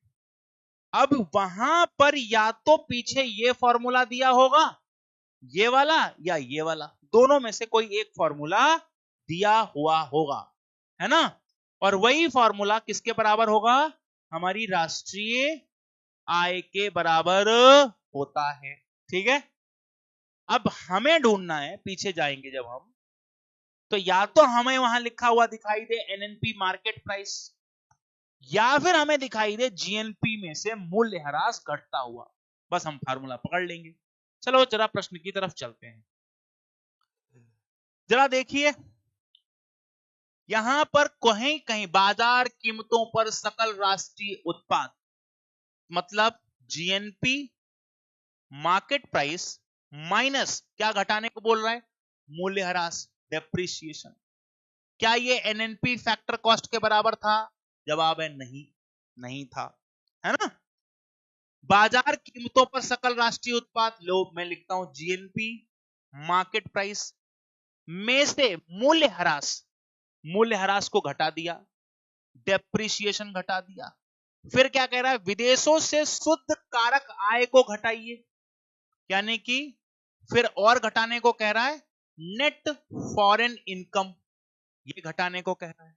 अब वहां पर या तो पीछे ये फॉर्मूला दिया होगा, ये वाला या ये वाला, दोनों में से कोई एक फॉर्मूला दिया हुआ होगा, है ना। और वही फॉर्मूला किसके बराबर होगा, हमारी राष्ट्रीय आय के बराबर होता है। ठीक है, अब हमें ढूंढना है, पीछे जाएंगे जब हम, तो या तो हमें वहां लिखा हुआ दिखाई दे एनएनपी मार्केट प्राइस, या फिर हमें दिखाई दे जीएनपी में से मूल्य ह्रास घटता हुआ, बस हम फार्मूला पकड़ लेंगे। चलो जरा प्रश्न की तरफ चलते हैं। जरा देखिए, यहां पर कहीं कहीं बाजार कीमतों पर सकल राष्ट्रीय उत्पाद, मतलब जीएनपी मार्केट प्राइस माइनस क्या घटाने को बोल रहा है, मूल्य ह्रास, डेप्रिसिएशन। क्या ये एनएनपी फैक्टर कॉस्ट के बराबर था, जवाब है नहीं, नहीं था, है ना। बाजार कीमतों पर सकल राष्ट्रीय उत्पाद, लो मैं लिखता हूं जीएनपी मार्केट प्राइस में से मूल्य ह्रास को घटा दिया, डेप्रिसिएशन घटा दिया। फिर क्या कह रहा है, विदेशों से शुद्ध कारक आय को घटाइए, यानी कि फिर और घटाने को कह रहा है, नेट फॉरेन इनकम, ये घटाने को कह रहा है।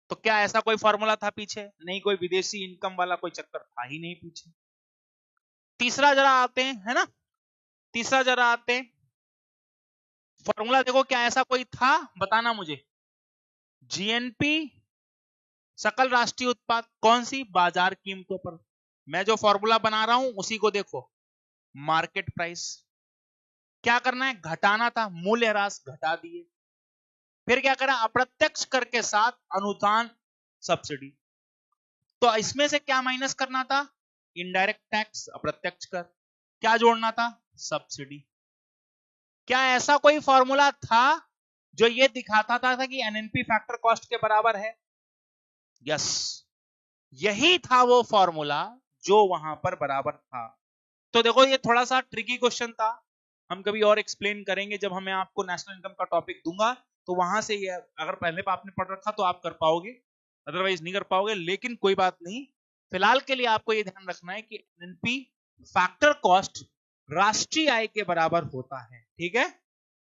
तो क्या ऐसा कोई फॉर्मूला था पीछे, नहीं, कोई विदेशी इनकम वाला कोई चक्कर था ही नहीं पीछे। तीसरा जरा आते हैं, है ना, तीसरा जरा आते हैं, फॉर्मूला देखो, क्या ऐसा कोई था, बताना मुझे। जीएनपी सकल राष्ट्रीय उत्पाद, कौन सी, बाजार कीमतों पर। मैं जो फॉर्मूला बना रहा हूं उसी को देखो, मार्केट प्राइस। क्या करना है, घटाना था, मूल्य ह्रास घटा दिए। फिर क्या करा, अप्रत्यक्ष कर के साथ अनुदान सब्सिडी, तो इसमें से क्या माइनस करना था, इनडायरेक्ट टैक्स अप्रत्यक्ष कर, क्या जोड़ना था, सब्सिडी। क्या ऐसा कोई फॉर्मूला था जो ये दिखाता था कि एनएनपी फैक्टर कॉस्ट के बराबर है, यस, यही था वो फॉर्मूला जो वहां पर बराबर था। तो देखो ये थोड़ा सा ट्रिकी क्वेश्चन था, हम कभी और एक्सप्लेन करेंगे जब मैं आपको नेशनल इनकम का टॉपिक दूंगा, तो वहां से ये अगर पहले आपने पढ़ रखा तो आप कर पाओगे, अदरवाइज नहीं कर पाओगे। लेकिन कोई बात नहीं, फिलहाल के लिए आपको ये ध्यान रखना है कि एनएनपी फैक्टर कॉस्ट राष्ट्रीय आय के बराबर होता है। ठीक है,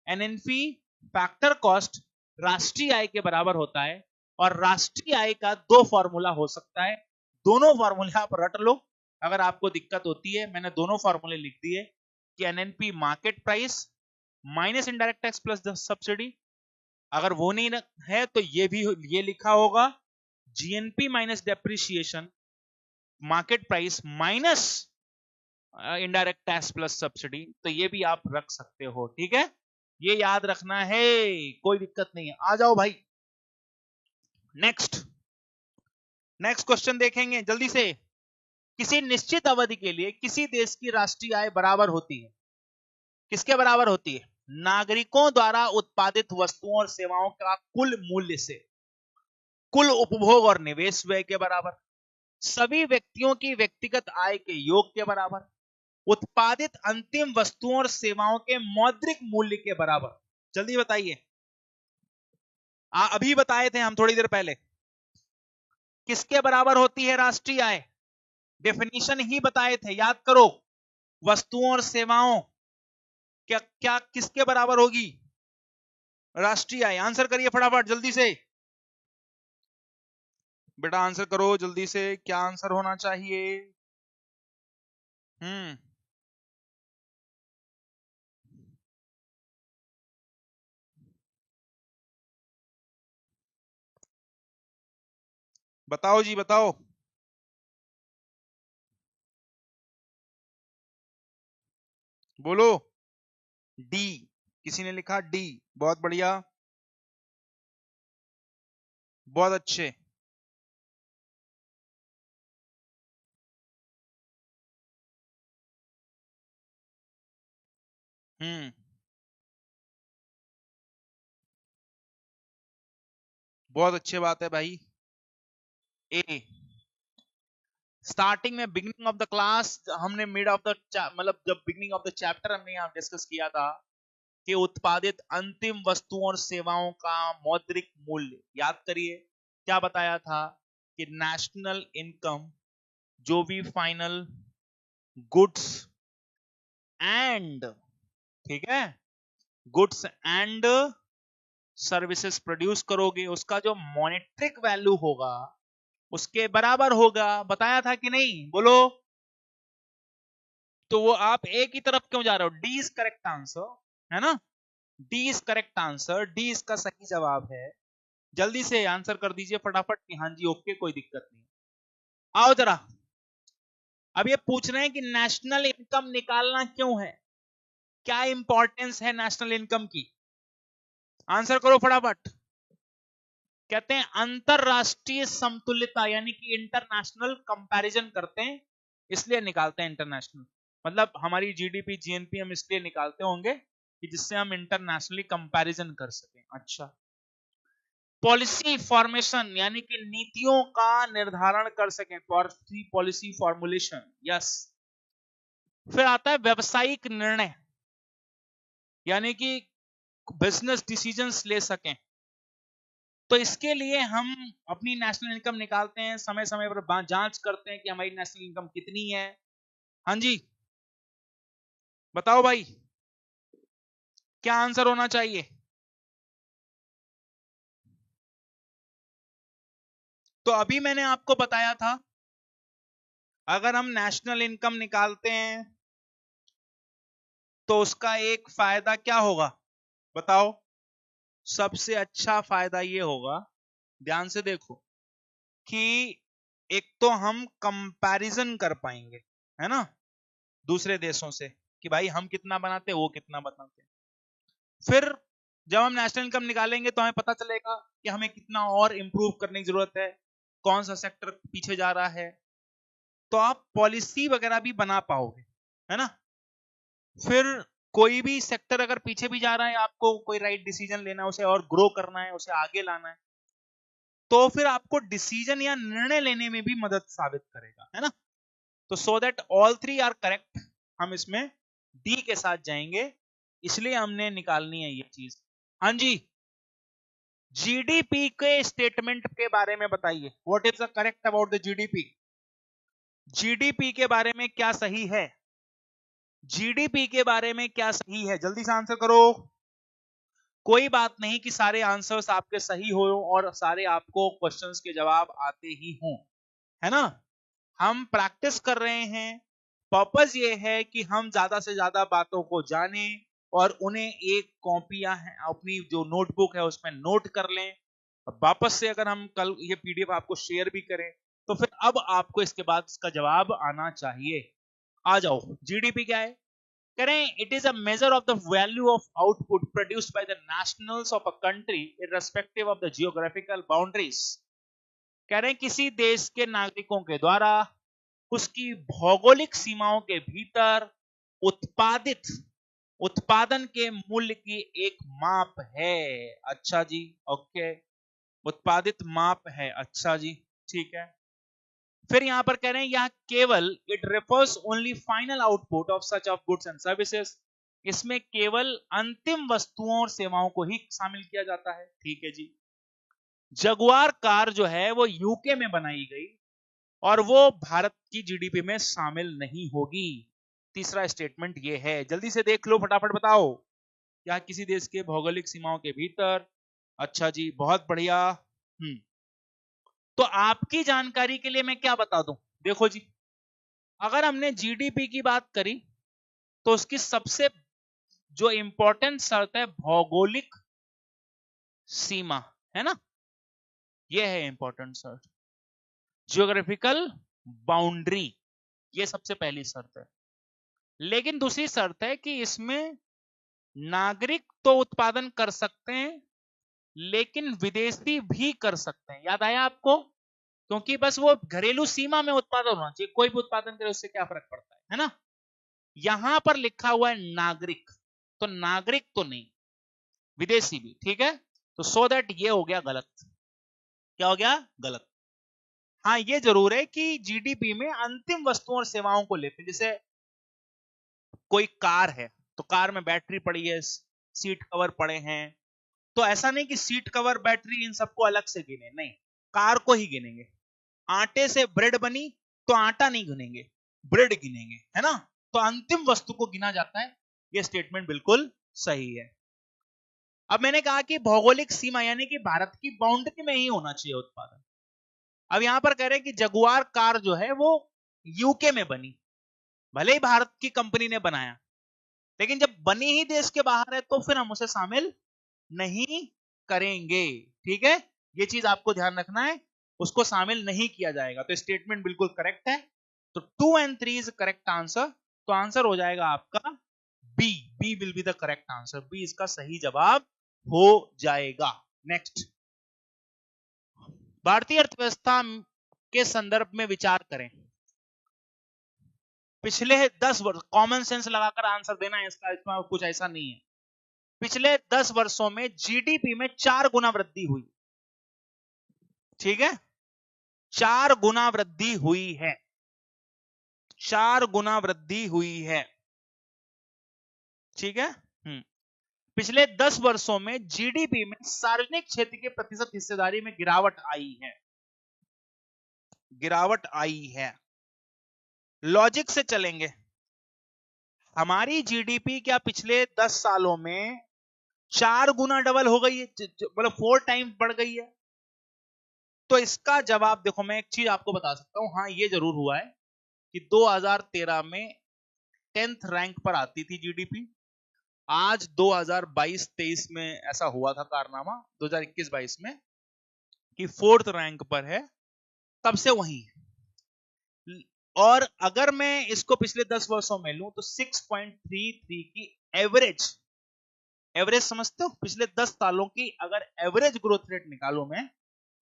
एनएनपी फैक्टर कॉस्ट राष्ट्रीय आय के बराबर होता है, और राष्ट्रीय आय का दो फॉर्मूला हो सकता है, दोनों फॉर्मूले आप रट लो। अगर आपको दिक्कत होती है, मैंने दोनों फॉर्मूले लिख दिए कि NNP market price minus indirect tax plus subsidy, अगर वो नहीं है तो ये भी ये लिखा होगा, GNP minus depreciation market price minus indirect tax plus subsidy, तो ये भी आप रख सकते हो। ठीक है, ये याद रखना है, कोई दिक्कत नहीं है। आ जाओ भाई, नेक्स्ट नेक्स्ट क्वेश्चन देखेंगे जल्दी से। किसी निश्चित अवधि के लिए किसी देश की राष्ट्रीय आय बराबर होती है, किसके बराबर होती है, नागरिकों द्वारा उत्पादित वस्तुओं और सेवाओं का कुल मूल्य से कुल उपभोग और निवेश व्यय के बराबर, सभी व्यक्तियों की व्यक्तिगत आय के योग के बराबर, उत्पादित अंतिम वस्तुओं और सेवाओं के मौद्रिक मूल्य के बराबर। जल्दी बताइए, अभी बताए थे हम थोड़ी देर पहले, किसके बराबर होती है राष्ट्रीय आय, डेफिनेशन ही बताए थे, याद करो। वस्तुओं और सेवाओं क्या क्या किसके बराबर होगी राष्ट्रीय आय, आंसर करिए फटाफट जल्दी से, बेटा आंसर करो जल्दी से, क्या आंसर होना चाहिए। हम्म, बताओ जी बताओ। बोलो, डी, किसी ने लिखा डी, बहुत बढ़िया, बहुत अच्छे। हम्म, बहुत अच्छी बात है भाई। ए, स्टार्टिंग में बिगनिंग ऑफ द क्लास हमने मिड ऑफ द मतलब जब बिगनिंग ऑफ द चैप्टर हमने यहाँ डिस्कस किया था कि उत्पादित अंतिम वस्तुओं और सेवाओं का मौद्रिक मूल्य, याद करिए क्या बताया था कि नेशनल इनकम जो भी फाइनल गुड्स एंड, ठीक है, गुड्स एंड सर्विसेज प्रोड्यूस करोगे, उसका जो मॉनेटरिक वैल्यू होगा उसके बराबर होगा। बताया था कि नहीं, बोलो। तो वो आप एक ही तरफ क्यों जा रहे हो? डी इज करेक्ट आंसर, है ना? D is correct answer, D इसका सही जवाब है। जल्दी से आंसर कर दीजिए फटाफट कि हाँ जी ओके, कोई दिक्कत नहीं। आओ जरा, अब ये पूछ रहे हैं कि नेशनल इनकम निकालना क्यों है, क्या इंपॉर्टेंस है नेशनल इनकम की? आंसर करो फटाफट। कहते हैं अंतरराष्ट्रीय समतुल्यता, यानी कि इंटरनेशनल कंपैरिजन करते हैं, इसलिए निकालते हैं इंटरनेशनल। मतलब हमारी जीडीपी जीएनपी हम इसलिए निकालते होंगे कि जिससे हम इंटरनेशनली कंपैरिजन कर सकें। अच्छा, पॉलिसी फॉर्मेशन, यानी कि नीतियों का निर्धारण कर सकें, पॉलिसी फॉर्मुलेशन, यस। फिर आता है व्यवसायिक निर्णय, यानी कि बिजनेस डिसीजंस ले सकें। तो इसके लिए हम अपनी नेशनल इनकम निकालते हैं, समय समय पर जांच करते हैं कि हमारी नेशनल इनकम कितनी है। हाँ जी, बताओ भाई, क्या आंसर होना चाहिए? तो अभी मैंने आपको बताया था, अगर हम नेशनल इनकम निकालते हैं तो उसका एक फायदा क्या होगा, बताओ? सबसे अच्छा फायदा ये होगा, ध्यान से देखो, कि एक तो हम कंपैरिजन कर पाएंगे, है ना, दूसरे देशों से, कि भाई हम कितना बनाते, वो कितना बनाते। फिर जब हम नेशनल इनकम निकालेंगे तो हमें पता चलेगा कि हमें कितना और इंप्रूव करने की जरूरत है, कौन सा सेक्टर पीछे जा रहा है। तो आप पॉलिसी वगैरह भी बना पाओगे, है ना? फिर कोई भी सेक्टर अगर पीछे भी जा रहा है, आपको कोई राइट डिसीजन लेना है, उसे और ग्रो करना है, उसे आगे लाना है, तो फिर आपको डिसीजन या निर्णय लेने में भी मदद साबित करेगा, है ना? तो so that all three are correct, हम इसमें डी के साथ जाएंगे, इसलिए हमने निकालनी है ये चीज। हाँ जी, जीडीपी के स्टेटमेंट के बारे में बताइए, what is the correct about the GDP? GDP के बारे में क्या सही है? जीडीपी के बारे में क्या सही है? जल्दी से आंसर करो। कोई बात नहीं कि सारे आंसर्स आपके सही हो और सारे आपको क्वेश्चंस के जवाब आते ही हों, है ना? हम प्रैक्टिस कर रहे हैं, पर्पस ये है कि हम ज्यादा से ज्यादा बातों को जानें और उन्हें एक कॉपियां है अपनी जो नोटबुक है उसमें नोट कर लें। वापस से अगर हम कल ये पीडीएफ आपको शेयर भी करें तो फिर अब आपको इसके बाद इसका जवाब आना चाहिए। आ जाओ, जीडीपी क्या है? करें, it is a measure of the value of output produced by the nationals of a country irrespective of the geographical boundaries. कह रहे हैं किसी देश के नागरिकों के द्वारा उसकी भौगोलिक सीमाओं के भीतर उत्पादित उत्पादन के मूल्य की एक माप है। अच्छा जी, ओके, उत्पादित माप है, अच्छा जी, ठीक है। फिर यहां पर कह रहे हैं यह केवल it refers only final output of such of goods and services, इसमें केवल अंतिम वस्तुओं और सेवाओं को ही शामिल किया जाता है, ठीक है जी। जगुआर कार जो है वो यूके में बनाई गई और वो भारत की जीडीपी में शामिल नहीं होगी। तीसरा स्टेटमेंट ये है, जल्दी से देख लो, फटाफट बताओ, क्या किसी देश के भौगोलिक सीमाओं के भीतर? अच्छा जी, बहुत बढ़िया। तो आपकी जानकारी के लिए मैं क्या बता दूं, देखो जी, अगर हमने जीडीपी की बात करी तो उसकी सबसे जो इंपॉर्टेंट शर्त है भौगोलिक सीमा, है ना? यह है इंपॉर्टेंट शर्त, जियोग्राफिकल बाउंड्री, ये सबसे पहली शर्त है। लेकिन दूसरी शर्त है कि इसमें नागरिक तो उत्पादन कर सकते हैं लेकिन विदेशी भी कर सकते हैं, याद आया आपको? क्योंकि बस वो घरेलू सीमा में उत्पादन होना चाहिए, कोई भी उत्पादन करे उससे क्या फर्क पड़ता है ना? यहां पर लिखा हुआ है नागरिक, तो नागरिक तो नहीं, विदेशी भी, ठीक है। तो सो दैट ये हो गया गलत। क्या हो गया? गलत। हाँ, ये जरूर है कि जीडीपी में अंतिम वस्तुओं और सेवाओं को लेते हैं, जैसे कोई कार है तो कार में बैटरी पड़ी है, सीट कवर पड़े हैं, तो ऐसा नहीं कि सीट कवर बैटरी इन सबको अलग से गिने, नहीं, कार को ही गिनेंगे। आटे से ब्रेड बनी तो आटा नहीं गिनेंगे, ब्रेड गिनेंगे, है ना। तो अंतिम वस्तु को गिना जाता है। यह स्टेटमेंट बिल्कुल सही है। अब मैंने कहा कि भौगोलिक सीमा यानी कि भारत की बाउंड्री में ही होना चाहिए उत्पादन। अब यहां पर कह रहे हैं कि जगुआर कार जो है वो यूके में बनी, भले ही भारत की कंपनी ने बनाया, लेकिन जब बनी ही देश के बाहर है तो फिर हम उसे शामिल नहीं करेंगे। ठीक है, ये चीज आपको ध्यान रखना है, उसको शामिल नहीं किया जाएगा। तो स्टेटमेंट बिल्कुल करेक्ट है। तो 2 and 3 इज करेक्ट आंसर। तो आंसर हो जाएगा आपका B. B will be the correct answer. B इसका सही जवाब हो जाएगा। नेक्स्ट, भारतीय अर्थव्यवस्था के संदर्भ में विचार करें। पिछले 10 वर्ष, कॉमन सेंस लगाकर आंसर देना है इसका, इसमें कुछ ऐसा नहीं है। पिछले 10 वर्षों में जीडीपी में 4 गुना वृद्धि हुई। ठीक है, 4 गुना वृद्धि हुई है, 4 गुना वृद्धि हुई है। ठीक है, पिछले 10 वर्षों में जीडीपी में सार्वजनिक क्षेत्र के प्रतिशत हिस्सेदारी में गिरावट आई है, गिरावट आई है। लॉजिक से चलेंगे, हमारी जीडीपी क्या पिछले 10 सालों में 4 गुना डबल हो गई है, मतलब 4 टाइम्स बढ़ गई है? तो इसका जवाब देखो, मैं एक चीज आपको बता सकता हूं, हाँ ये जरूर हुआ है कि 2013 में 10th रैंक पर आती थी जीडीपी। आज 2022-23 में ऐसा हुआ था कारनामा, 2021-22 में, कि 4th रैंक पर है, तब से वही। और अगर मैं इसको पिछले 10 वर्षों में लूं तो 6.33 की एवरेज, एवरेज समझते हो, पिछले 10 सालों की अगर एवरेज ग्रोथ रेट निकालू मैं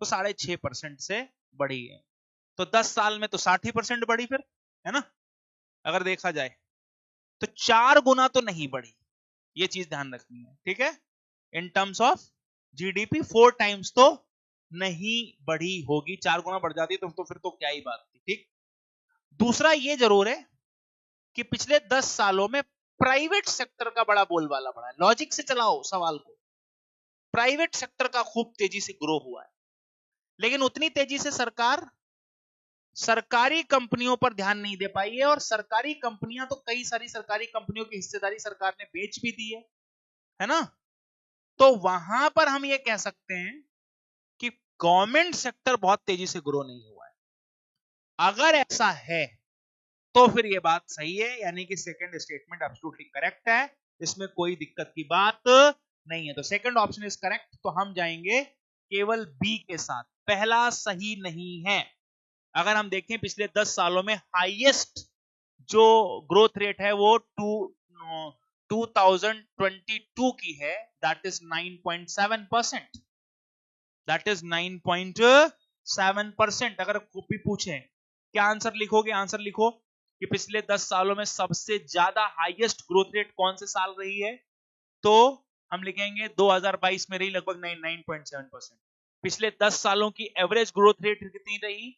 तो 6.5% से बढ़ी है। तो 10 साल में तो 60% बढ़ी फिर, है ना, अगर देखा जाए तो 4 गुना तो नहीं बढ़ी, ये चीज ध्यान रखनी है। ठीक है, in terms of GDP 4 times तो नहीं बढ़ी होगी, 4 गुना बढ़ जाती तो फिर तो क्या ही बात थी। ठीक, दूसरा ये जरूर है कि पिछले 10 सालों में प्राइवेट सेक्टर का बड़ा बोलबाला बढ़ा है। लॉजिक से चलाओ सवाल को, प्राइवेट सेक्टर का खूब तेजी से ग्रो हुआ है, लेकिन उतनी तेजी से सरकार सरकारी कंपनियों पर ध्यान नहीं दे पाई है। और सरकारी कंपनियां तो कई सारी सरकारी कंपनियों की हिस्सेदारी सरकार ने बेच भी दी है ना। तो वहां पर हम ये कह सकते हैं कि गवर्नमेंट सेक्टर बहुत तेजी से ग्रो नहीं हुआ है। अगर ऐसा है तो फिर ये बात सही है, यानी कि सेकंड स्टेटमेंट एब्सोल्युटली करेक्ट है, इसमें कोई दिक्कत की बात नहीं है। तो सेकंड ऑप्शन इज करेक्ट। तो हम जाएंगे केवल बी के साथ, पहला सही नहीं है। अगर हम देखें पिछले 10 सालों में हाईएस्ट जो ग्रोथ रेट है वो 2022 की है, दैट इज 9.7%, दैट इज 9.7%। अगर भी पूछे क्या आंसर लिखोगे, आंसर लिखो कि पिछले 10 सालों में सबसे ज्यादा हाईएस्ट ग्रोथ रेट कौन से साल रही है, तो हम लिखेंगे 2022 में रही लगभग 9.7%। पिछले 10 सालों की एवरेज ग्रोथ रेट कितनी रही,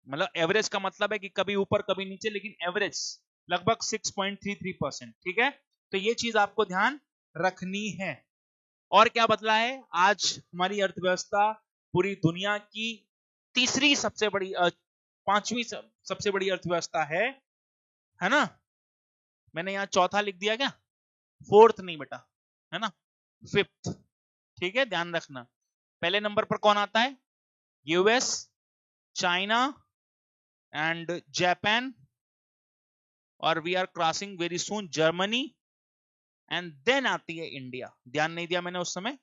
मतलब एवरेज का मतलब है कि कभी ऊपर कभी नीचे, लेकिन एवरेज लगभग 6.33%। ठीक है, तो ये चीज आपको ध्यान रखनी है। और क्या बदला है, आज हमारी अर्थव्यवस्था पूरी दुनिया की तीसरी सबसे बड़ी, पांचवी सबसे बड़ी अर्थव्यवस्था है ना। मैंने यहां चौथा लिख दिया क्या, फोर्थ नहीं बेटा, है ना, फिफ्थ। ठीक है, ध्यान रखना। पहले नंबर पर कौन आता है, यूएस, चाइना एंड जापान, और we are crossing very soon Germany, and then आती है इंडिया। ध्यान नहीं दिया मैंने उस समय,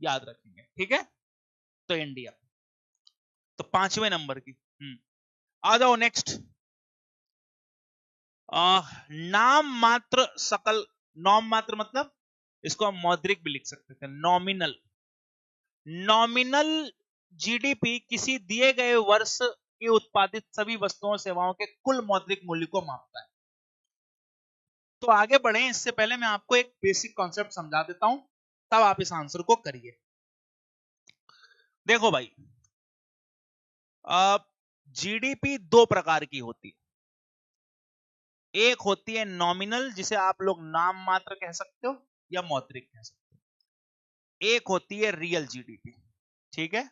याद रखेंगे। ठीक है, तो इंडिया तो 5वें नंबर की। आ जाओ नेक्स्ट। नाम मात्र सकल, नॉम मात्र मतलब इसको हम मौद्रिक भी लिख सकते थे, नॉमिनल। नॉमिनल जीडीपी किसी दिए गए वर्ष की उत्पादित सभी वस्तुओं सेवाओं के कुल मौद्रिक मूल्य को मापता है। तो आगे बढ़े इससे पहले मैं आपको एक बेसिक कॉन्सेप्ट समझा देता हूं, तब आप इस आंसर को करिए। देखो भाई, जीडीपी 2 प्रकार की होती है। एक होती है नॉमिनल, जिसे आप लोग नाम मात्र कह सकते हो या मौद्रिक कह सकते हो। एक होती है रियल जीडीपी। ठीक है,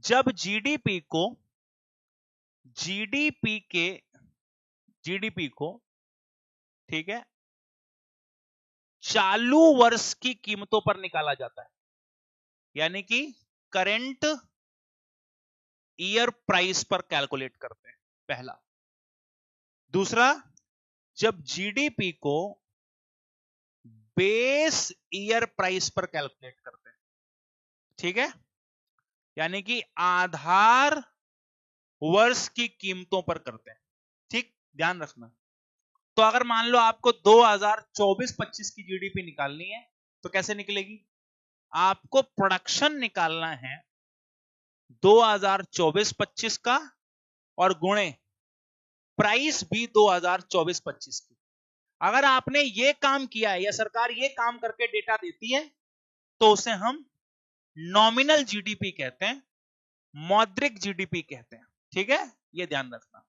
जब जीडीपी को जीडीपी को, ठीक है, चालू वर्ष की कीमतों पर निकाला जाता है, यानी कि करंट ईयर प्राइस पर कैलकुलेट करते हैं, पहला। दूसरा, जब जीडीपी को बेस ईयर प्राइस पर कैलकुलेट करते हैं, ठीक है, यानी कि आधार वर्ष की कीमतों पर करते हैं, ठीक, ध्यान रखना। तो अगर मान लो आपको 2024-25 की जीडीपी निकालनी है तो कैसे निकलेगी? आपको प्रोडक्शन निकालना है 2024-25 का और गुणे प्राइस भी 2024-25 की। अगर आपने ये काम किया है या सरकार ये काम करके डेटा देती है तो उसे हम नॉमिनल जीडीपी कहते हैं, मौद्रिक जीडीपी कहते हैं, ठीक है, ये ध्यान रखना,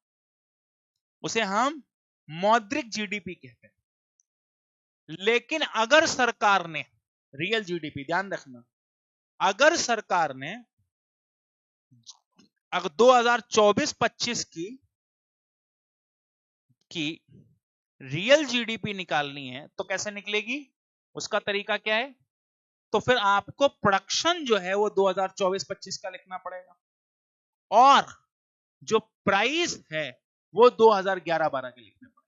उसे हम मौद्रिक जीडीपी कहते हैं। लेकिन अगर सरकार ने रियल जीडीपी, ध्यान रखना, अगर सरकार ने अगर 2024-25 की रियल जीडीपी निकालनी है तो कैसे निकलेगी? उसका तरीका क्या है? तो फिर आपको प्रोडक्शन जो है वो 2024-25 का लिखना पड़ेगा और जो प्राइस है वो 2011-12 के लिखने पड़ेगा,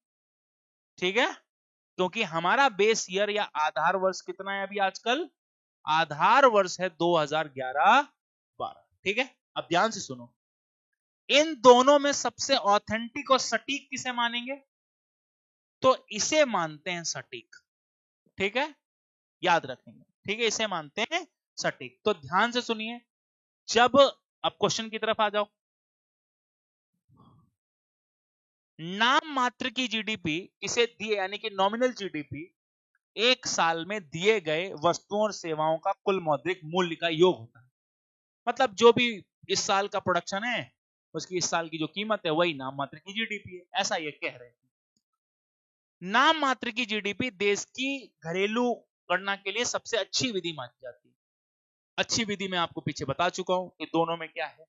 ठीक है, क्योंकि हमारा बेस ईयर या आधार वर्ष कितना है अभी आजकल? आधार वर्ष है 2011-12, ठीक है। अब ध्यान से सुनो, इन दोनों में सबसे ऑथेंटिक और सटीक किसे मानेंगे? तो इसे मानते हैं सटीक, ठीक है, याद रखेंगे, ठीक है, इसे मानते हैं सटीक। तो ध्यान से सुनिए, जब अब क्वेश्चन की तरफ आ जाओ। नाम मात्र की जीडीपी इसे दिए, यानी कि नॉमिनल जीडीपी एक साल में दिए गए वस्तुओं और सेवाओं का कुल मौद्रिक मूल्य का योग होता है। मतलब जो भी इस साल का प्रोडक्शन है उसकी इस साल की जो कीमत है वही नाम मात्र की जीडीपी है, ऐसा ये कह रहे हैं। नाम मात्र की जीडीपी देश की घरेलू गणना के लिए सबसे अच्छी विधि मानी जाती है। अच्छी विधि में आपको पीछे बता चुका हूं कि दोनों में क्या है।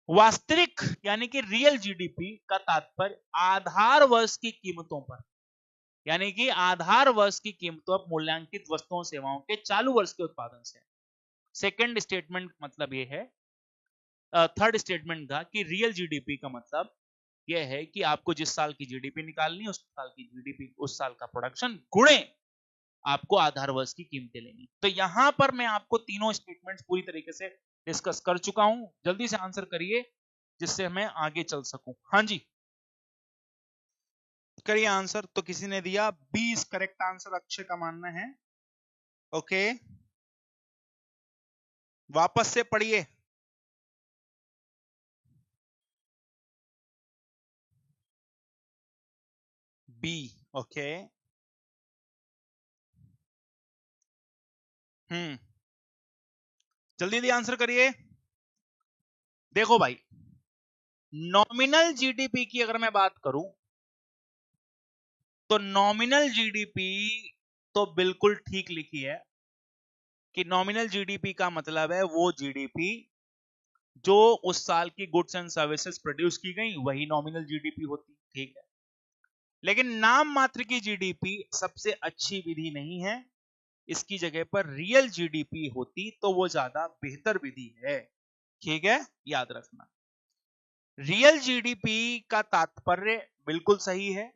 वास्तविक यानी कि रियल जीडीपी का तात्पर्य आधार वर्ष की कीमतों पर, यानी कि आधार वर्ष की कीमतों पर मूल्यांकित वस्तुओं सेवाओं के चालू वर्ष के उत्पादन से। सेकंड स्टेटमेंट मतलब ये है, थर्ड स्टेटमेंट था कि रियल जीडीपी का मतलब यह है कि आपको जिस साल की जीडीपी निकालनी है उस साल की जीडीपी, उस साल का प्रोडक्शन गुणे आपको आधार वर्ष की कीमतें लेनी। तो यहां पर मैं आपको तीनों स्टेटमेंट्स पूरी तरीके से डिस्कस कर चुका हूं। जल्दी से आंसर करिए जिससे मैं आगे चल सकूं। हाँ जी, करिए आंसर। तो किसी ने दिया B is correct answer, Akshay का मानना है। ओके, वापस से पढ़िए। बी, ओके, जल्दी जल्दी आंसर करिए। देखो भाई, नॉमिनल जीडीपी की अगर मैं बात करूं तो नॉमिनल जीडीपी तो बिल्कुल ठीक लिखी है कि नॉमिनल जीडीपी का मतलब है वो जीडीपी जो उस साल की गुड्स एंड सर्विसेज प्रोड्यूस की गई वही नॉमिनल जीडीपी होती, ठीक है। लेकिन नाम मात्र की जीडीपी सबसे अच्छी विधि नहीं है, इसकी जगह पर रियल जीडीपी होती तो वो ज्यादा बेहतर विधि है, ठीक है, याद रखना। रियल जीडीपी का तात्पर्य बिल्कुल सही है।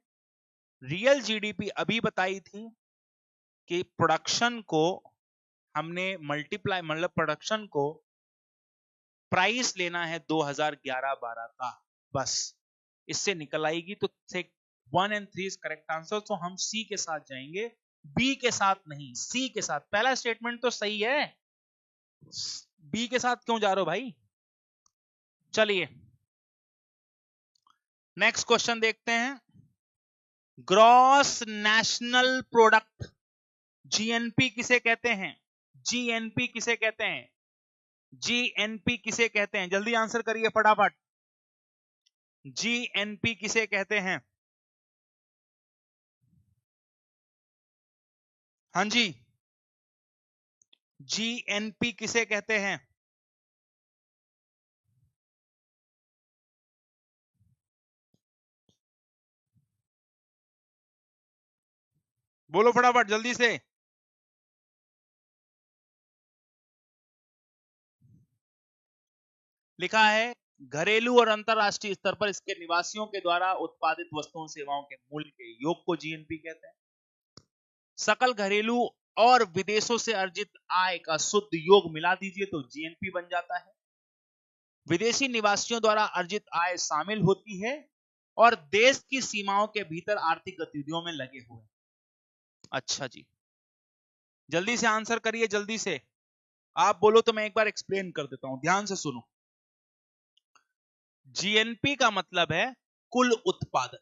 रियल जीडीपी अभी बताई थी कि प्रोडक्शन को हमने मल्टीप्लाई, मतलब प्रोडक्शन को प्राइस लेना है 2011-12 का, बस इससे निकल आएगी। तो 1 and 3 इज करेक्ट आंसर। तो हम सी के साथ जाएंगे, बी के साथ नहीं, सी के साथ। पहला स्टेटमेंट तो सही है, बी के साथ क्यों जा रहे हो भाई? चलिए नेक्स्ट क्वेश्चन देखते हैं। ग्रॉस नेशनल प्रोडक्ट, जीएनपी किसे कहते हैं? जीएनपी किसे कहते हैं? जीएनपी किसे कहते हैं? जल्दी आंसर करिए फटाफट। जीएनपी किसे कहते हैं? हाँ जी, जीएनपी किसे कहते हैं? बोलो फटाफट जल्दी से। लिखा है घरेलू और अंतरराष्ट्रीय स्तर पर इसके निवासियों के द्वारा उत्पादित वस्तुओं सेवाओं के मूल्य के योग को जीएनपी कहते हैं। सकल घरेलू और विदेशों से अर्जित आय का शुद्ध योग मिला दीजिए तो जीएनपी बन जाता है। विदेशी निवासियों द्वारा अर्जित आय शामिल होती है और देश की सीमाओं के भीतर आर्थिक गतिविधियों में लगे हुए। अच्छा जी, जल्दी से आंसर करिए, जल्दी से। आप बोलो तो मैं एक बार एक्सप्लेन कर देता हूं, ध्यान से सुनो। जीएनपी का मतलब है कुल उत्पादन।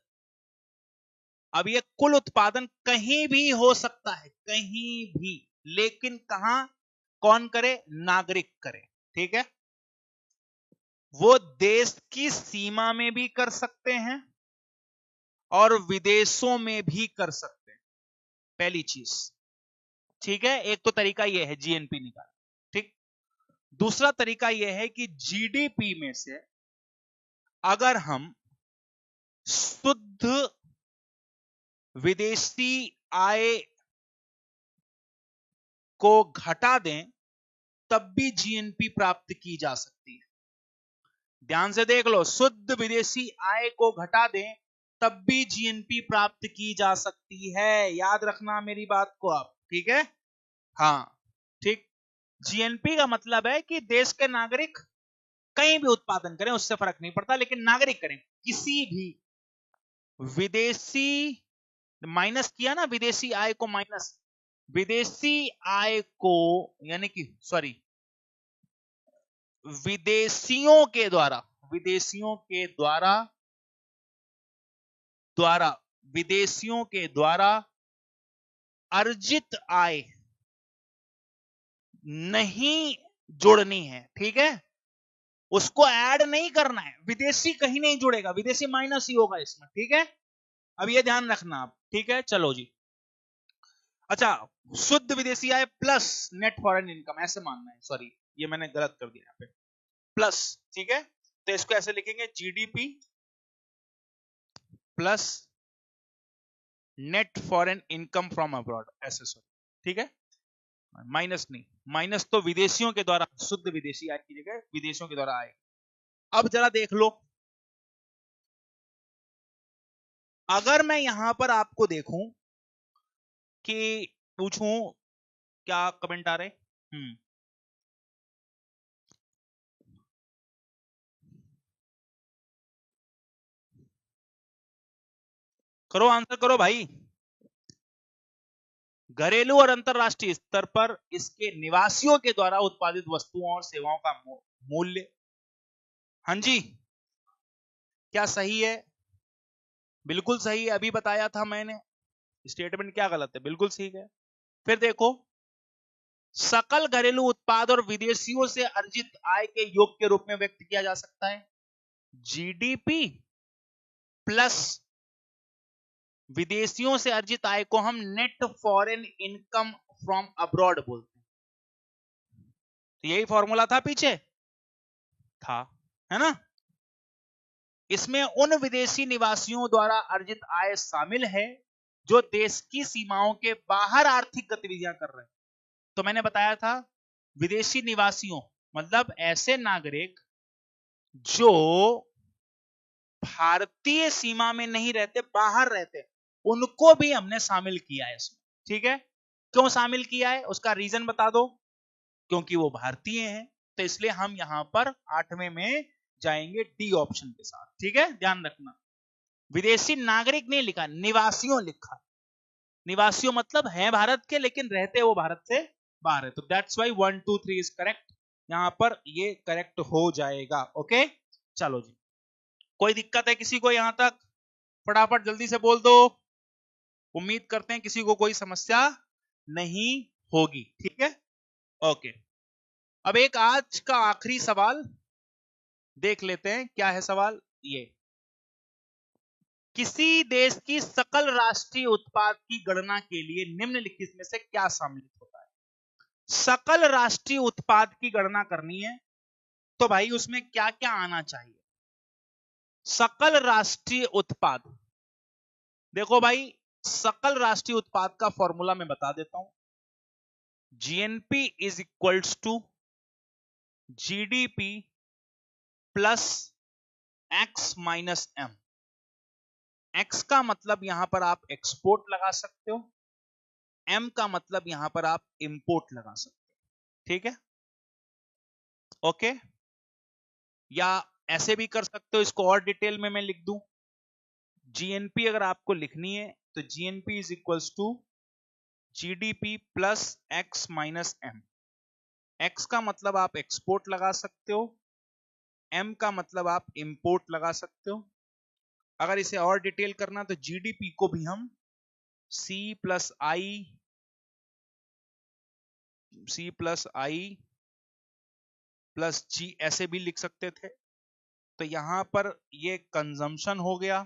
अब ये कुल उत्पादन कहीं भी हो सकता है, कहीं भी, लेकिन कहां, कौन करे, नागरिक करे, ठीक है। वो देश की सीमा में भी कर सकते हैं और विदेशों में भी कर सकते हैं, पहली चीज, ठीक है। एक तो तरीका यह है जीएनपी निकाल, ठीक। दूसरा तरीका यह है कि जीडीपी में से अगर हम शुद्ध विदेशी आय को घटा दें तब भी जीएनपी प्राप्त की जा सकती है। ध्यान से देख लो, शुद्ध विदेशी आय को घटा दें तब भी जीएनपी प्राप्त की जा सकती है। याद रखना मेरी बात को आप, ठीक है। हाँ, ठीक। जीएनपी का मतलब है कि देश के नागरिक कहीं भी उत्पादन करें, उससे फर्क नहीं पड़ता, लेकिन नागरिक करें किसी भी विदेशी, माइनस किया ना, विदेशी आय को माइनस, विदेशी आय को, यानी कि सॉरी, विदेशियों के द्वारा, विदेशियों के द्वारा विदेशियों के द्वारा अर्जित आय नहीं जोड़नी है, ठीक है। उसको ऐड नहीं करना है, विदेशी कहीं नहीं जुड़ेगा, विदेशी माइनस ही होगा इसमें, ठीक है। अब ये ध्यान रखना आप, ठीक है। चलो जी, अच्छा, शुद्ध विदेशी I plus net foreign income, ऐसे मानना है, सॉरी ये मैंने गलत कर दिया यहाँ पे, प्लस, ठीक है। तो इसको ऐसे लिखेंगे, GDP plus net foreign income from abroad, ऐसे, सॉरी, ठीक है। माइनस नहीं, माइनस तो विदेशियों के द्वारा, शुद्ध विदेशी आय की जगह विदेशियों के द्वारा आए। अब जरा देख लो, अगर मैं यहां पर आपको देखूं कि पूछूं, क्या कमेंट आ रहे, करो, आंसर करो भाई। घरेलू और अंतरराष्ट्रीय स्तर पर इसके निवासियों के द्वारा उत्पादित वस्तुओं और सेवाओं का मूल्य, हाँ जी, क्या सही है? बिल्कुल सही है, अभी बताया था मैंने। स्टेटमेंट क्या गलत है? बिल्कुल ठीक है। फिर देखो, सकल घरेलू उत्पाद और विदेशियों से अर्जित आय के योग के रूप में व्यक्त किया जा सकता है जीडीपी प्लस विदेशियों से अर्जित आय को हम net foreign income from abroad बोलते हैं। तो यही फॉर्मूला था, पीछे था, है ना। इसमें उन विदेशी निवासियों द्वारा अर्जित आय शामिल है जो देश की सीमाओं के बाहर आर्थिक गतिविधियां कर रहे हैं। तो मैंने बताया था, विदेशी निवासियों मतलब ऐसे नागरिक जो भारतीय सीमा में नहीं रहते, बाहर रहते, उनको भी हमने शामिल किया है इसमें, ठीक है। क्यों शामिल किया है, उसका रीजन बता दो। क्योंकि वो भारतीय हैं, तो इसलिए हम यहां पर 8वें में जाएंगे डी ऑप्शन के साथ, ठीक है। ध्यान रखना, विदेशी नागरिक नहीं लिखा, निवासियों लिखा। निवासियों मतलब है भारत के, लेकिन रहते वो भारत से बाहर है। तो दैट्स वाई 1 2 3 इज करेक्ट, यहां पर ये करेक्ट हो जाएगा। ओके, चलो जी, कोई दिक्कत है किसी को यहां तक? फटाफट जल्दी से बोल दो। उम्मीद करते हैं किसी को कोई समस्या नहीं होगी, ठीक है। ओके, अब एक आज का आखिरी सवाल देख लेते हैं। क्या है सवाल? ये, किसी देश की सकल राष्ट्रीय उत्पाद की गणना के लिए निम्नलिखित में से क्या सम्मिलित होता है? सकल राष्ट्रीय उत्पाद की गणना करनी है तो भाई उसमें क्या क्या आना चाहिए? सकल राष्ट्रीय उत्पाद, देखो भाई, सकल राष्ट्रीय उत्पाद का फॉर्मूला मैं बता देता हूं। GNP is equals to GDP plus X minus M. X का मतलब यहां पर आप एक्सपोर्ट लगा सकते हो, एम का मतलब यहां पर आप इंपोर्ट लगा सकते हो। ठीक है, ओके। या ऐसे भी कर सकते हो, इसको और डिटेल में मैं लिख दूं। जीएनपी अगर आपको लिखनी है तो GNP is equals to GDP plus X minus M. X का मतलब आप एक्सपोर्ट लगा सकते हो, एम का मतलब आप इंपोर्ट लगा सकते हो। अगर इसे और डिटेल करना तो जीडीपी को भी हम सी प्लस आई प्लस जी ऐसे भी लिख सकते थे। तो यहां पर ये कंजम्पशन हो गया,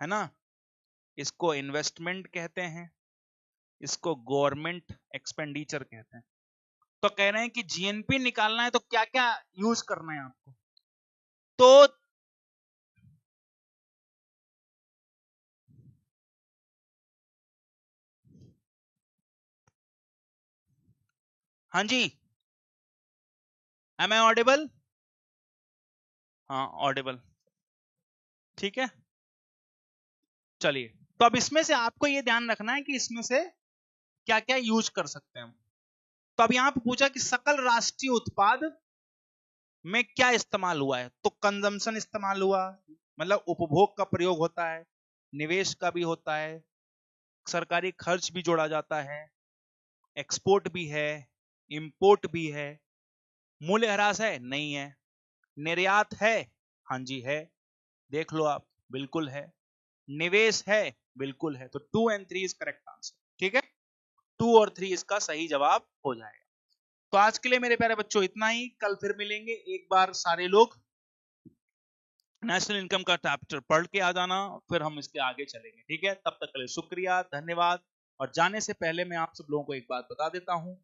है ना। इसको इन्वेस्टमेंट कहते हैं, इसको गवर्नमेंट एक्सपेंडिचर कहते हैं। तो कह रहे हैं कि जीएनपी निकालना है तो क्या क्या यूज करना है आपको। तो हाँ जी, एम आई ऑडिबल? हाँ ऑडिबल, ठीक है। चलिए, तो अब इसमें से आपको ये ध्यान रखना है कि इसमें से क्या क्या यूज कर सकते हैं हम। तो अब यहां पे पूछा कि सकल राष्ट्रीय उत्पाद में क्या इस्तेमाल हुआ है, तो कंजम्पशन इस्तेमाल हुआ, मतलब उपभोग का प्रयोग होता है, निवेश का भी होता है, सरकारी खर्च भी जोड़ा जाता है, एक्सपोर्ट भी है, इंपोर्ट भी है। मूल्यह्रास है? नहीं है। निर्यात है? हाँ जी है, देख लो आप, बिल्कुल है। निवेश है? बिल्कुल है। तो 2 और 3 इज करेक्ट आंसर। ठीक है, 2 और 3 इसका सही जवाब हो जाएगा। तो आज के लिए मेरे प्यारे बच्चों इतना ही। कल फिर मिलेंगे। एक बार सारे लोग नेशनल इनकम का चैप्टर पढ़ के आ जाना, फिर हम इसके आगे चलेंगे। ठीक है, तब तक के लिए शुक्रिया, धन्यवाद। और जाने से पहले मैं आप सब लोगों को एक बात बता देता हूं